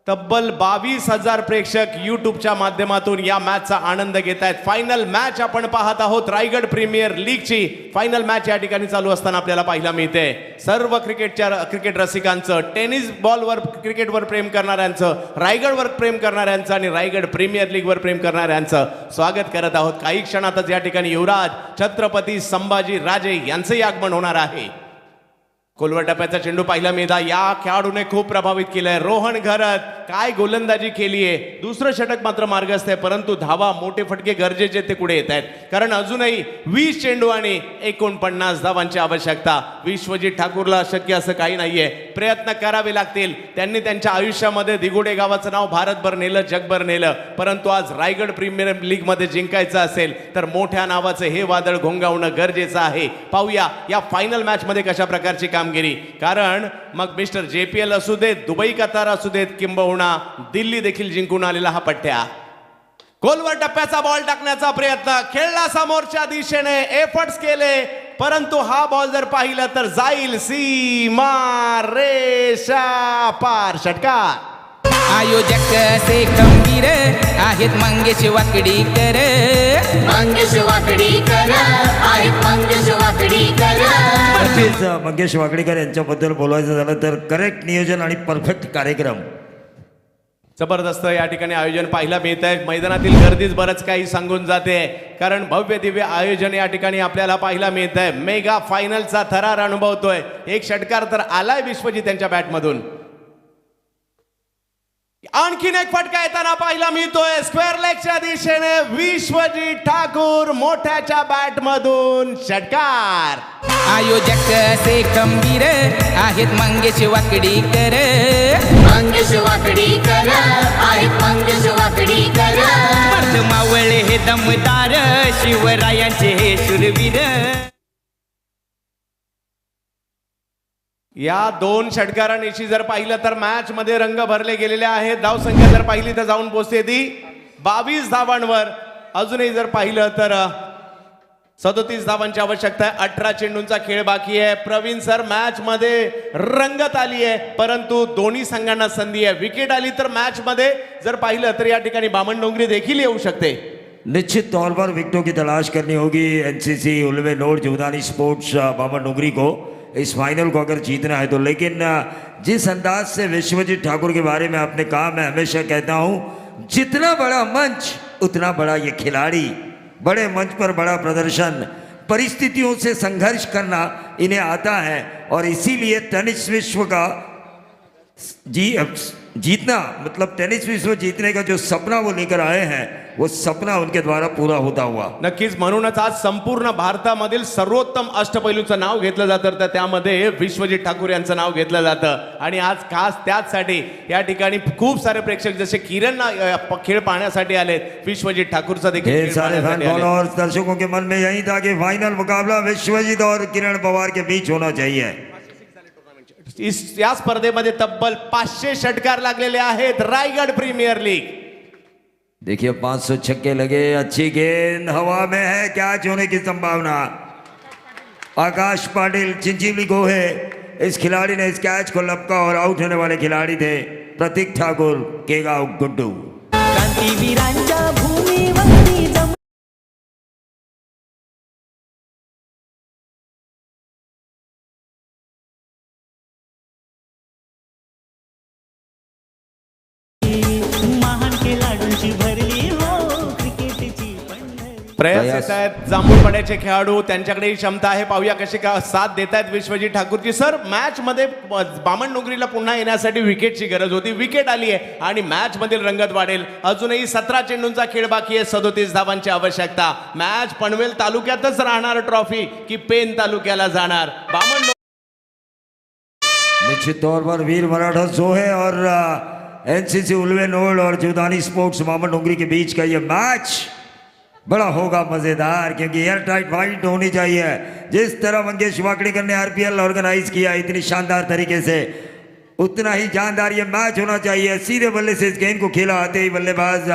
तब्बल 22,000 प्रेक्षक यूट्यूबच्या माध्यमातून या मॅचचा आनंद घेत आहेत. फायनल मॅच आपण पाहत आहोत. रायगड प्रीमियर लीगची फायनल मॅच या ठिकाणी चालू असताना आपल्याला पाहायला मिळते. सर्व क्रिकेट रसिकांचं, टेनिस बॉलवर क्रिकेटवर प्रेम करणाऱ्यांचं, रायगडवर प्रेम करणाऱ्यांचं आणि रायगड प्रीमियर लीगवर प्रेम करणाऱ्यांचं स्वागत करत आहोत. काही क्षणातच या ठिकाणी युवराज छत्रपती संभाजी राजे यांचंही आगमन होणार आहे. कोलवर टप्प्याचा चेंडू पाहिला मिळता. या खेळाडूने खूप प्रभावित केलंय. रोहन घरत काय गोलंदाजी केली आहे. दुसरं षटक मात्र मार्गस्थ आहे, परंतु धावा मोठे फटके गरजेचे ते पुढे येत आहेत. कारण अजूनही 20 चेंडू आणि 49 धावांची आवश्यकता. विश्वजित ठाकूरला शक्य असं काही नाहीये. प्रयत्न करावे लागतील. त्यांनी त्यांच्या आयुष्यामध्ये दिगोडे गावाचं नाव भारतभर नेलं, जगभर नेलं, परंतु आज रायगड प्रीमियर लीग मध्ये जिंकायचं असेल तर मोठ्या नावाचं हे वादळ घोंगावणं गरजेचं आहे. पाहूया या फायनल मॅच मध्ये कशा प्रकारची कामगिरी. कारण मग मिस्टर JPL असू देत, दुबई कतार असू देत, किंबहुना दिल्ली देखील जिंकून आलेला हा पट्ट्या. गोलवर टप्प्याचा बॉल टाकण्याचा प्रयत्न खेळला समोरच्या दिशेने, एफर्ट्स केले, परंतु हा बॉल जर पाहिलं तर जाईल सीमा रेषा पार. षटकार. आयोजक असे खंबीर आहेत मंगेश वाकडीकर. मंगेश वाकडीकर आहेत मंगेश वाकडीकर. नक्कीच मंगेश वाकडीकर यांच्याबद्दल बोलायचं झालं तर करेक्ट नियोजन आणि परफेक्ट कार्यक्रम. जबरदस्त या ठिकाणी आयोजन पाहायला मिळत आहे. मैदानातील गर्दीच बरंच काही सांगून जाते, कारण भव्य दिव्य आयोजन या ठिकाणी आपल्याला पाहायला मिळत आहे. मेगा फायनलचा थरार अनुभवतोय. एक षटकार तर आलाय विश्वजित त्यांच्या बॅटमधून. आणखीन एक फटका येताना पाहायला मिळतोय स्क्वेअर लेगच्या दिशेने. विश्वजित ठाकूर मोठ्याच्या बॅट मधून षटकार. आयोजक असे खंबीर आहेत मंगेश वाकडीकर. मंगेश वाकडीकर आहेत मंगेश वाकडीकर. मावळे हे दमदार शिवरायांचे हे शूरवीर. या 2 षटकारांशी जर पाहिलं तर मॅच मध्ये रंग भरले गेलेले आहेत. धावसंख्या जर पाहिली तर जाऊन पोहोचते ती 22 धावांवर. अजूनही जर पाहिलं तर 37 धावांची आवश्यकता आहे. 18 चेंडूंचा खेळ बाकी आहे. प्रवीण सर, मॅच मध्ये रंगत आली आहे, परंतु दोन्ही संघांना संधी आहे. विकेट आली तर मॅच मध्ये जर पाहिलं तर या ठिकाणी बामण डोंगरी देखील येऊ शकते. निश्चित तौर पर विकेटों की तलाश करनी होगी NCC Ulwe node Judani sports बाबा डोंगरी को इस फाइनल को अगर जीतना है तो. लेकिन जिस अंदाज से विश्वजीत ठाकुर के बारे में आपने कहा, मैं हमेशा कहता हूँ जितना बड़ा मंच उतना बड़ा ये खिलाड़ी. बड़े मंच पर बड़ा प्रदर्शन, परिस्थितियों से संघर्ष करना इन्हें आता है, और इसीलिए टेनिस विश्व का जीतना मतलब टेनिस विश्व जीतने का जो सपना वो लेकर आए हैं, वो सपना उनके द्वारा पूरा होता हुआ. नक्कीच. म्हणूनच आज संपूर्ण भारतामधील सर्वोत्तम अष्टपैलूचं नाव घेतलं जातं, तर त्यामध्ये विश्वजित ठाकूर यांचं नाव घेतलं जातं. आणि आज खास त्याचसाठी या ठिकाणी खूप सारे प्रेक्षक जसे किरण खेळ पाहण्यासाठी आलेत, विश्वजित ठाकूरचा देखील खेळ सारे फैन पाहण्यासाठी आलेत. और दर्शकों के मन में यही था कि फाइनल मुकाबला विश्वजीत और किरण पवार के बीच होना चाहिए. या स्पर्धेमध्ये तब्बल 500 षटकार लागलेले आहेत. Raigad premier league. देखिए 500 छक्के लगे, अच्छी गेंद हवा में है, कैच होने की संभावना. आकाश पाटिल चिंचिली गोहे, इस खिलाड़ी ने इस कैच को लपका और आउट होने वाले खिलाड़ी थे प्रतीक ठाकुर, केगांव गुड्डू. क्रांतिवीरांच्या भूमीवरती महान खेळाडूंची भरली हो क्रिकेटची पंढरी. प्रयास येत आहेत जांभूळ पड्याचे खेळाडू, त्यांच्याकडे क्षमता आहे. पाहूया कशी का साथ देत आहेत विश्वजित ठाकूरची. सर, मॅच मध्ये बामण डोंगरीला पुन्हा येण्यासाठी विकेटची गरज होती. विकेट आली आहे आणि मॅच मधील रंगत वाढेल. अजूनही 17 चेंडूंचा खेळ बाकी आहे. 37 धावांची आवश्यकता. मॅच पनवेल तालुक्यातच राहणार ट्रॉफी की पेन तालुक्याला जाणार. बामण निश्चित तौर पर वीर मराठा सोहे और NCC उल्वे नोड और जुदानी स्पोर्ट्स बामन डोंगरी के बीच का ये मैच बड़ा होगा मजेदार, क्योंकि एयर टाइट फाइट होनी चाहिए. जिस तरह मंगेश वाकड़ीकर ने RPL ऑर्गेनाइज किया इतनी शानदार तरीके से, उतना ही जानदार ये मैच होना चाहिए। सीधे बल्ले से इस गेंद को खेला आते ही बल्लेबाज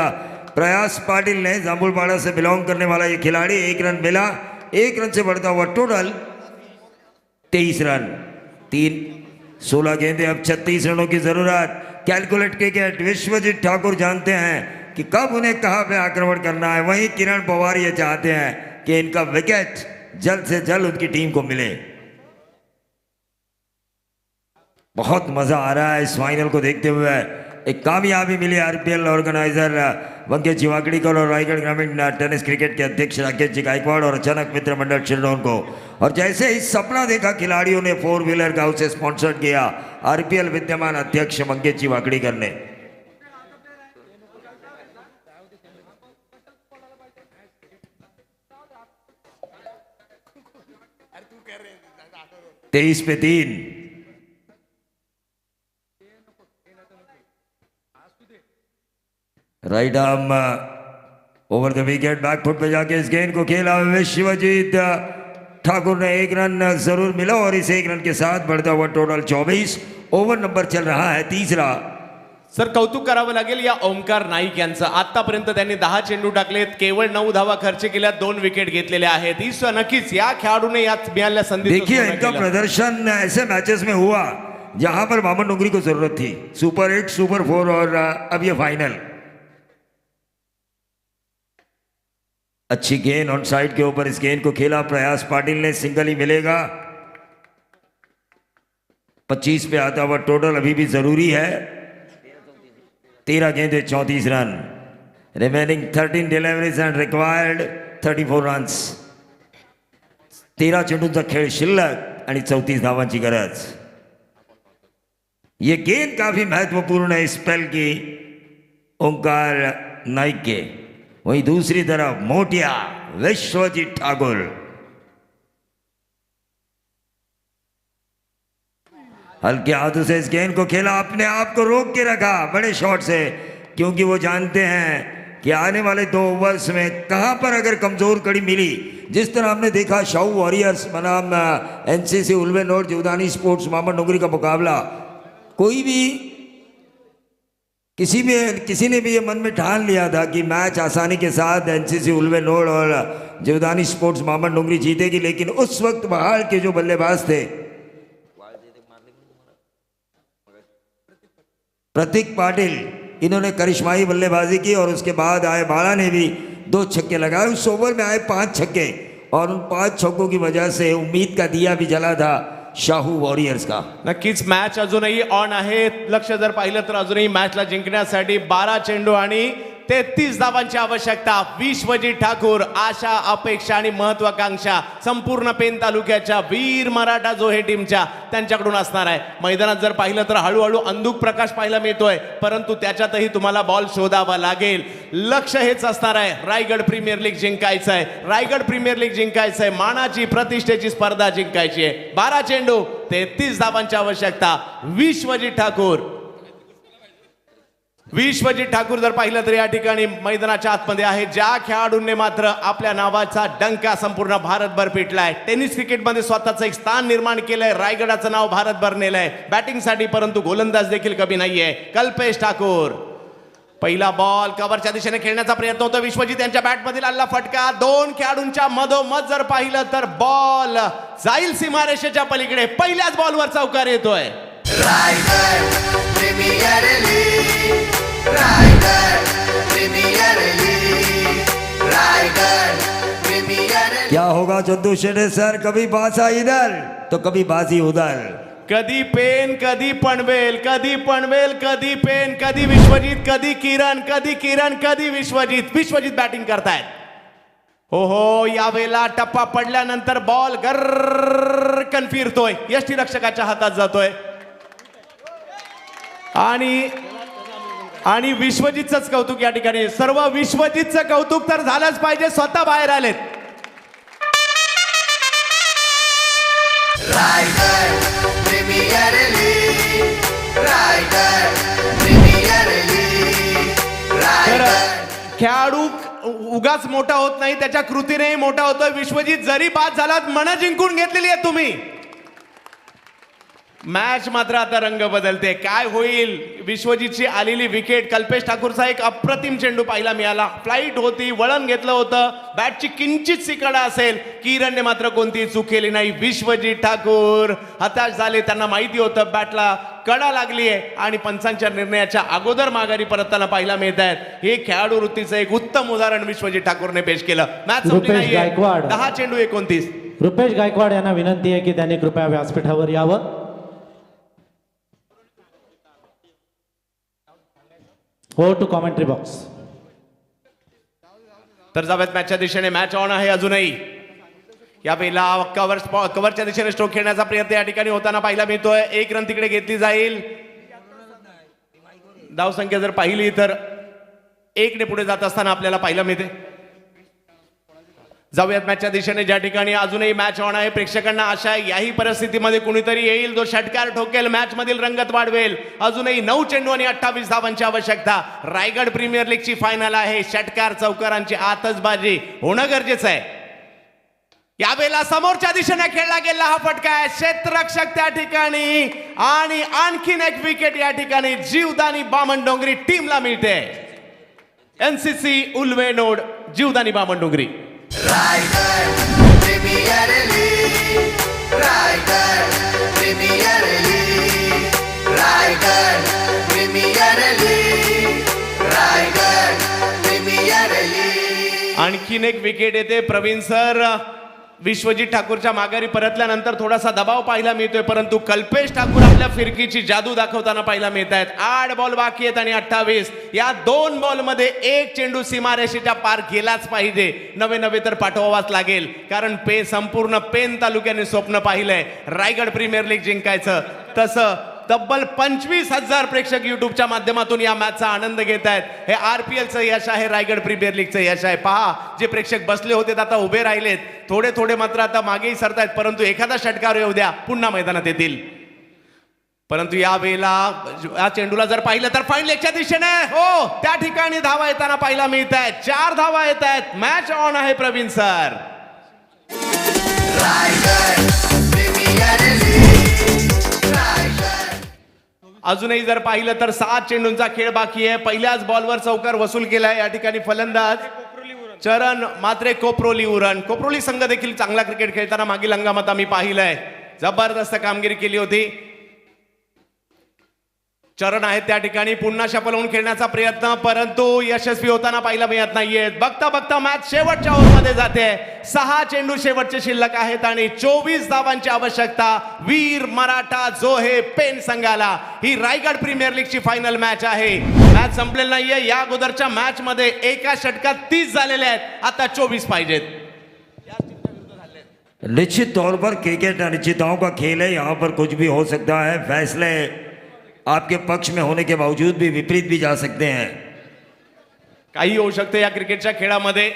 प्रयास पाटिल ने, जामुलपाड़ा से बिलोंग करने वाला ये खिलाड़ी, 1 रन मिला। 1 रन से बढ़ता हुआ टोटल 23 रन। 16 गेंदे, अब 36 रनों की जरूरत। कैलकुलेट क्रिकेट, विश्वजीत ठाकुर जानते हैं कि कब उन्हें कहां पे आक्रमण करना है। वहीं किरण पवार ये चाहते हैं कि इनका विकेट जल्द से जल्द उनकी टीम को मिले। बहुत मजा आ रहा है इस फाइनल को देखते हुए। एक कामयाबी मिली आरपीएल ऑर्गेनाइजर वंकेश वाकड़ीकर और रायगढ़ ग्रामीण टेनिस क्रिकेट के अध्यक्ष राकेश जी गायकवाड़ और अचानक मित्र मंडल शिरडोन को। और जैसे ही सपना देखा खिलाड़ियों ने 4 व्हीलर का उसे स्पॉन्सर किया आरपीएल विद्यमान अध्यक्ष मंकेश जी वाकड़ीकर ने। तेईस पे 3। Right arm over the wicket, back foot पे जाके इस गेंद को खेला विश्वजीत ठाकुर ने। 1 रन जरूर मिला और इस 1 रन के साथ बढ़ता हुआ टोटल 24। ओव्हर नंबर चल रहा है 3रा। सर कौतुक करावं लागेल या ओमकार नाईक यांचं। आतापर्यंत त्यांनी 10 चेंडू टाकलेत, केवळ 9 धावा खर्च केल्या, 2 विकेट घेतलेल्या आहेत। ही नक्कीच या खेळाडूने यात मिळालेल्या संधी। देखिए इनका प्रदर्शन ऐसे मैचेस में हुआ जहां पर मामन डोंगरी को जरूरत थी। सुपर 8, सुपर 4 और अब ये फाइनल। अच्छी गेंद ऑन साइड के ऊपर इस गेंद को खेला प्रयास पाटिल ने, सिंगल ही मिलेगा। 25 पे आता हुआ टोटल अभी भी जरूरी है। 13 गेंदे 34 run. Remaining 13 deliveries end required 34 runs. 13 चेंडूंचा खेळ शिल्लक आणि 34 धावांची गरज। ये गेंद काफी महत्वपूर्ण है स्पेल की ओंकार नाइक के। वहीं दूसरी तरफ मोटिया विश्वजीत ठाकुर। हल्के हाथों से इस गेंद को खेला, अपने आप को रोक के रखा बड़े शॉट से, क्योंकि वो जानते हैं कि आने वाले 2 ओवर्स में कहां पर अगर कमजोर कड़ी मिली, जिस तरह हमने देखा शाहू वॉरियर्स बनाम एनसीसी उल्वेन और जीवदानी स्पोर्ट्स मामन डोंगरी का मुकाबला, कोई भी किसी ने भी ये मन में ठान लिया था कि मैच आसानी के साथ एनसीसी उल्वेन और जीवदानी स्पोर्ट्स मामन डोंगरी जीतेगी। लेकिन उस वक्त बहाल के जो बल्लेबाज थे, प्रतीक पाटिल, इन्होंने करिश्माई बल्लेबाजी की और उसके बाद आए बाला ने भी 2 छक्के लगाए। उस ओवर में आए 5 छक्के और उन 5 छक्कों की वजह से उम्मीद का दिया भी जला था शाहू वॉरियर्स का। नक्कीच मॅच अजूनही ऑन आहे। लक्ष जर पाहिलं तर अजूनही मॅचला जिंकण्यासाठी 12 चेंडू आणि 33 धावांची आवश्यकता। विश्वजीत ठाकूर, आशा अपेक्षा आणि महत्वाकांक्षा संपूर्ण पेन तालुक्याच्या वीर मराठा जो हे टीमच्या त्यांच्याकडून असणार आहे। मैदानात जर पाहिलं तर हळूहळू अंधुक प्रकाश पाहायला मिळतोय, परंतु त्याच्यातही तुम्हाला बॉल शोधावा लागेल। लक्ष हेच असणार आहे, रायगड प्रीमियर लीग जिंकायचं आहे, रायगड प्रीमियर लीग जिंकायचं आहे, मानाची प्रतिष्ठेची स्पर्धा जिंकायची आहे। 12 चेंडू 33 धावांची आवश्यकता। विश्वजीत ठाकूर जर पाहिलं तर या ठिकाणी मैदानाच्या आतमध्ये आहे। ज्या खेळाडूंनी मात्र आपल्या नावाचा डंका संपूर्ण भारतभर पिटलाय, टेनिस क्रिकेटमध्ये स्वतःचं एक स्थान निर्माण केलंय, रायगडाचं नाव भारतभर नेलंय बॅटिंगसाठी, परंतु गोलंदाज देखील कमी नाहीये कल्पेश ठाकूर। पहिला बॉल कव्हरच्या दिशेने खेळण्याचा प्रयत्न होतो, विश्वजीत यांच्या बॅटमधील आलेला फटका। 2 खेळाडूंच्या मधोमध जर पाहिलं तर बॉल जाईल सीमारेषेच्या पलीकडे। पहिल्याच बॉलवर चौकार येतोय। Raigad premier league, Raigad premier league, Raigad premier league. क्या होगा चंदू शेटे सर, कभी बासा इधर तो कभी बाजी उधर। कधी पेन कधी पनवेल, कधी पनवेल कधी पेन, कधी विश्वजीत कधी किरण, कधी किरण कधी विश्वजीत। विश्वजीत बॅटिंग करतायत। हो यावेळेला टप्पा पडल्यानंतर बॉल गर्रकन फिरतोय, यष्टीरक्षकाच्या हातात जातोय आणि विश्वजीतचंच कौतुक या ठिकाणी। सर्व विश्वजीतचं कौतुक तर झालंच पाहिजे, स्वतः बाहेर आलेत। Raigad premier league, Raigad premier league, Raigad. खेळाडू उगाच मोठा होत नाही, त्याच्या कृतीनेही मोठा होतोय। विश्वजीत जरी बाद झालात, मन जिंकून घेतलेली आहे तुम्ही। मॅच मात्र आता रंग बदलते. काय होईल? विश्वजीतची आलेली विकेट, कल्पेश ठाकूरचा एक अप्रतिम चेंडू पाहायला मिळाला. फ्लाईट होती, वळण घेतलं होतं, बॅटची किंचित सिकडा असेल. किरणने मात्र कोणतीही चूक केली नाही. विश्वजीत ठाकूर हताश झाले. त्यांना माहिती होतं बॅटला कडा लागली आहे आणि पंचांच्या निर्णयाच्या अगोदर माघारी परतताना पाहायला मिळत आहेत. हे खेळाडू वृत्तीचं एक उत्तम उदाहरण विश्वजीत ठाकूरने पेश केलं. मॅच संपली रुपेश नाहीये. गायकवाड. 10 चेंडू 29. रुपेश गायकवाड यांना विनंती आहे की त्यांनी कृपया व्यासपीठावर यावं. हो टू कॉमेंट्री बॉक्स. तर जाऊयात मॅचच्या दिशेने. मॅच ऑन आहे अजूनही. या पहिला कव्हरच्या दिशेने स्ट्रोक खेळण्याचा प्रयत्न या ठिकाणी होताना पाहायला मिळतोय. 1 रन तिकडे घेतली जाईल. धावसंख्या जर पाहिली तर 1 ने पुढे जात असताना आपल्याला पाहायला मिळते. जाऊयात मॅचच्या दिशेने, ज्या ठिकाणी अजूनही मॅच ऑन आहे. प्रेक्षकांना आशा आहे याही परिस्थितीमध्ये कुणीतरी येईल जो षटकार ठोकेल, मॅच मधील रंगत वाढवेल. अजूनही 9 चेंडू आणि 28 धावांची आवश्यकता. रायगड प्रीमियर लीगची फायनल आहे. षटकार चौकारांची आतषबाजी होणं गरजेचं आहे. यावेळेला समोरच्या दिशेने खेळला गेला हा फटका आहे. क्षेत्ररक्षक त्या ठिकाणी आणि आणखीन एक विकेट या ठिकाणी जीवदानी बामणडोंगरी टीमला मिळते. NCC Ulwe node Jivdani Bamandongri. Raigad premier league, Raigad premier league, Raigad premier league, Raigad premier league. आणखीन एक विकेट येते. प्रवीण सर विश्वजीत ठाकूरच्या माघारी परतल्यानंतर थोडासा दबाव पाहायला मिळतोय, परंतु कल्पेश ठाकूर आपल्या फिरकीची जादू दाखवताना पाहायला मिळत आहेत. 8 बॉल बाकी आहेत आणि 28. या 2 बॉलमध्ये 1 चेंडू सीमारेषेच्या पार गेलाच पाहिजे. नवे तर पाठवावाच लागेल, कारण संपूर्ण पेन तालुक्याने स्वप्न पाहिलंय रायगड प्रीमियर लीग जिंकायचं. तसं तब्बल 25,000 प्रेक्षक युट्यूबच्या माध्यमातून या मॅचचा आनंद घेत आहेत. हे RPLचं यश आहे, रायगड प्रीमियर लीगचं यश आहे. पहा, जे प्रेक्षक बसले होते आता उभे राहिलेत. थोडे मात्र आता मागेही सरतायत, परंतु एखादा षटकार येऊ द्या, पुन्हा मैदानात येतील. परंतु या वेळेला या चेंडूला जर पाहिलं तर फाईन लेगच्या दिशेने हो त्या ठिकाणी धावा येताना पाहायला मिळत आहेत. 4 धावा येत आहेत. मॅच ऑन आहे Praveen sir. Raigad premier league, Raigad. अजूनही जर पाहिलं तर 7 चेंडूंचा खेळ बाकी आहे. पहिल्याच बॉलवर चौकार वसूल केलाय या ठिकाणी फलंदाज चरण मात्रे कोप्रोली उरण. कोप्रोली संघ देखील चांगला क्रिकेट खेळताना मागील हंगामात आम्ही पाहिलंय. जबरदस्त कामगिरी केली होती. चरण आहेत त्या ठिकाणी पुन्हा शपलवून खेळण्याचा प्रयत्न, परंतु यशस्वी होताना पाहायला मिळत नाहीये. बघता मॅच शेवटच्या ओव्हरमध्ये जाते. 6 चेंडू शेवटचे शिल्लक आहेत आणि 24 धावांची आवश्यकता. वीर मराठा जो हे पेन संघाला. ही रायगड प्रीमियर लीगची फायनल मॅच आहे. मॅच संपलेली नाहीये. या अगोदरच्या मॅच मध्ये एका षटकात 30 झालेले आहेत. आता 24 पाहिजेत. निश्चित तौर पर क्रिकेट अनिश्चितताओं का खेल है. यहाँ पर कुछ भी हो सकता है. फैसले आपके पक्ष में होने के बावजूद भी विपरीत भी जा सकते हैं. काही होऊ शकते या क्रिकेटच्या खेळामध्ये.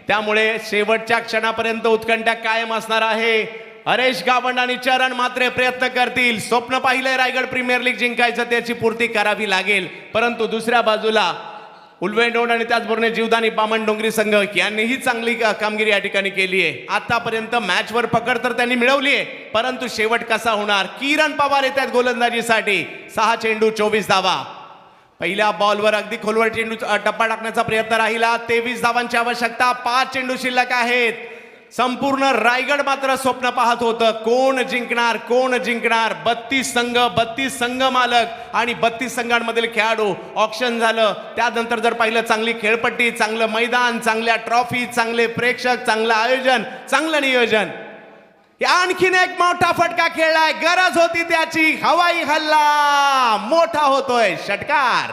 त्यामुळे शेवटच्या क्षणापर्यंत उत्कंठा कायम असणार आहे. हरेश गावंड आणि चरण मात्र प्रयत्न करतील. स्वप्न पाहिलंय रायगड प्रीमियर लीग जिंकायचं, त्याची पूर्ती करावी लागेल. परंतु दुसऱ्या बाजूला उल्वेनोड आणि त्याचबरोबर जीवदानी बामणडोंगरी संघ यांनीही चांगली कामगिरी या ठिकाणी केली आहे. आतापर्यंत मॅचवर पकड तर त्यांनी मिळवली आहे, परंतु शेवट कसा होणार. किरण पवार येतात गोलंदाजीसाठी. 6 चेंडू 24 धावा. पहिल्या बॉलवर अगदी खोलवर चेंडू टप्पा टाकण्याचा प्रयत्न राहिला. 23 धावांची आवश्यकता. 5 चेंडू शिल्लक आहेत. संपूर्ण रायगड मात्र स्वप्न पाहत होतं कोण जिंकणार. 32 संघ मालक आणि 32 संघांमधील खेळाडू. ऑप्शन झालं. त्यानंतर जर पाहिलं चांगली खेळपट्टी, चांगलं मैदान, चांगल्या ट्रॉफी, चांगले प्रेक्षक, चांगलं आयोजन, चांगलं नियोजन. आणखीन एक मोठा फटका खेळलाय. गरज होती त्याची. हवाई हल्ला मोठा होतोय. षटकार.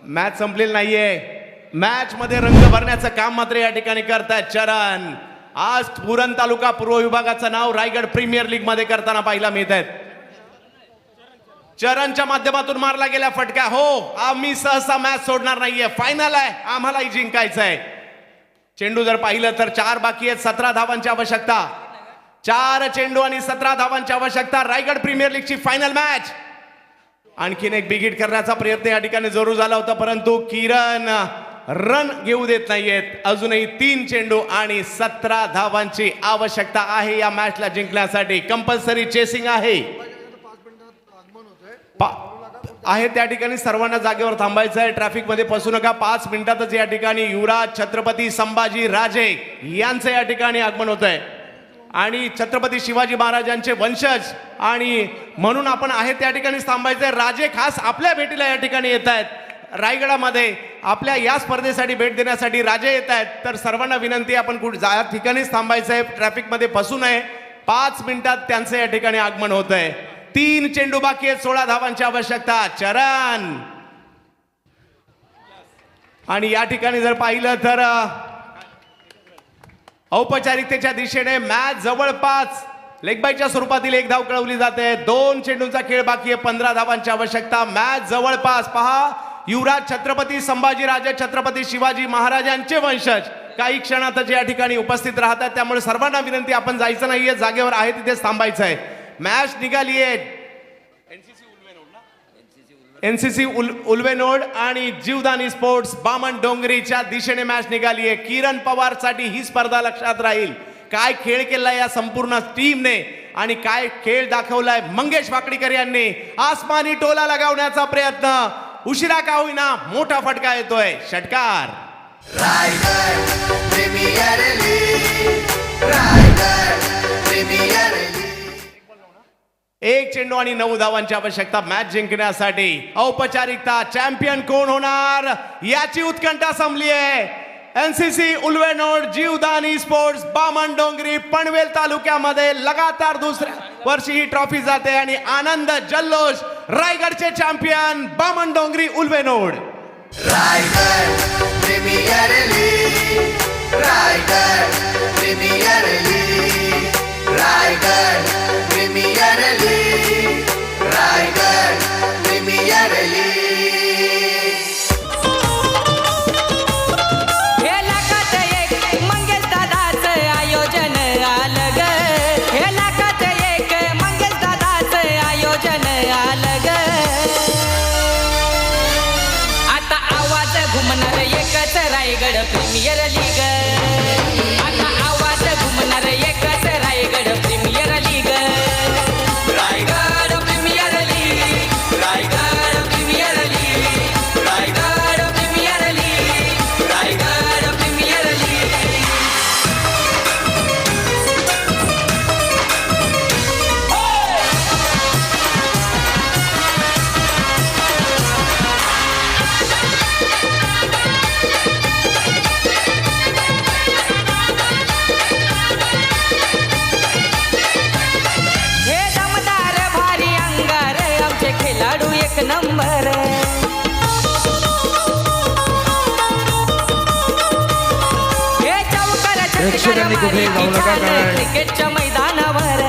मॅच संपलेली नाहीये. मॅच मध्ये रंग भरण्याचं काम मात्र या ठिकाणी करतायत चरण. आज पुरण तालुका पूर्व विभागाचं नाव रायगड प्रीमियर लीग मध्ये करताना पाहायला मिळत आहेत. चरणच्या माध्यमातून मारला गेला फटका. हो, आम्ही सहसा मॅच सोडणार नाहीये. फायनल आहे, आम्हालाही जिंकायचंय. चेंडू जर पाहिलं तर 4 बाकी आहेत. 17 धावांची आवश्यकता. 4 चेंडू आणि 17 धावांची आवश्यकता. रायगड प्रीमियर लीगची फायनल मॅच. आणखीन एक बिग हिट करण्याचा प्रयत्न या ठिकाणी जरूर झाला होता, परंतु किरण रन घेऊ देत नाहीयेत. अजूनही 3 चेंडू आणि 17 धावांची आवश्यकता आहे या मॅचला जिंकण्यासाठी. कंपल्सरी चेसिंग आहे. आहे त्या ठिकाणी सर्वांना जागेवर थांबायचं आहे. ट्रॅफिक मध्ये फसू नका. 5 मिनिटातच या ठिकाणी युवराज छत्रपती संभाजी राजे यांचं या ठिकाणी आगमन होत आहे आणि छत्रपती शिवाजी महाराजांचे वंशज आणि म्हणून आपण आहे त्या ठिकाणी थांबायचंय. राजे खास आपल्या भेटीला या ठिकाणी येत आहेत. रायगडामध्ये आपल्या या स्पर्धेसाठी भेट देण्यासाठी राजे येत आहेत. तर सर्वांना विनंती आपण या ठिकाणीच थांबायचं आहे. ट्रॅफिक मध्ये फसू नये. 5 मिनिटात त्यांचं या ठिकाणी आगमन होत आहे. 3 चेंडू बाकी आहेत. 16 धावांची आवश्यकता. चरण आणि या ठिकाणी जर पाहिलं तर औपचारिकतेच्या दिशेने मॅच जवळपास लेगबाईच्या स्वरूपातील 1 धाव कळवली जाते. 2 चेंडूंचा खेळ बाकी आहे. 15 धावांची आवश्यकता. मॅच जवळपास. पहा, युवराज छत्रपती संभाजीराजे छत्रपती शिवाजी महाराजांचे वंशज काही क्षणातच या ठिकाणी उपस्थित राहतात. त्यामुळे सर्वांना विनंती, आपण जायचं नाहीये. जागेवर आहे तिथेच थांबायचं आहे. मॅच निघाली आहे एनसीसी उल्वेनोड आणि जीवदानी स्पोर्ट्स बामण डोंगरीच्या दिशेने मॅच निघाली आहे. किरण पवार साठी ही स्पर्धा लक्षात राहील. काय खेळ केलाय या संपूर्ण टीमने आणि काय खेळ दाखवलाय मंगेश वाकडीकर यांनी. आसमानी टोला लगावण्याचा प्रयत्न, उशिरा का होईना मोठा फटका येतोय. षटकार. Raigad premier league, Raigad premier league. 1 चेंडू आणि 9 धावांची आवश्यकता मॅच जिंकण्यासाठी. औपचारिकता, चॅम्पियन कोण होणार याची उत्कंठा संपली आहे. एनसीसी उल्वेनोड जीवदानी स्पोर्ट्स बामण डोंगरी पनवेल तालुक्यामध्ये लगातार दुसऱ्या वर्षी ही ट्रॉफी जाते आणि आनंद जल्लोष. रायगडचे champion Baman Dongri Ulwe node. Raigad premier league, Raigad premier league, Raigad premier league, Raigad premier league. हे लाखात एक मंगेश दादाचं आयोजन आलं ग. हे लाखात एक मंगेश दादाचं आयोजन आलं ग. आता आवाज घुमणार एकच रायगड प्रीमियर लीग. आता आवाज घुमणार एकच Raigad premier league. Raigad premier league, Raigad premier league, Raigad premier league, Raigad premier league. हे दमदार भारी अंगार आमचे खेळाडू 1 नंबर. हे चौकार प्रेक्षकांनी कुठेही जाऊ नका, कारण क्रिकेटच्या मैदानावर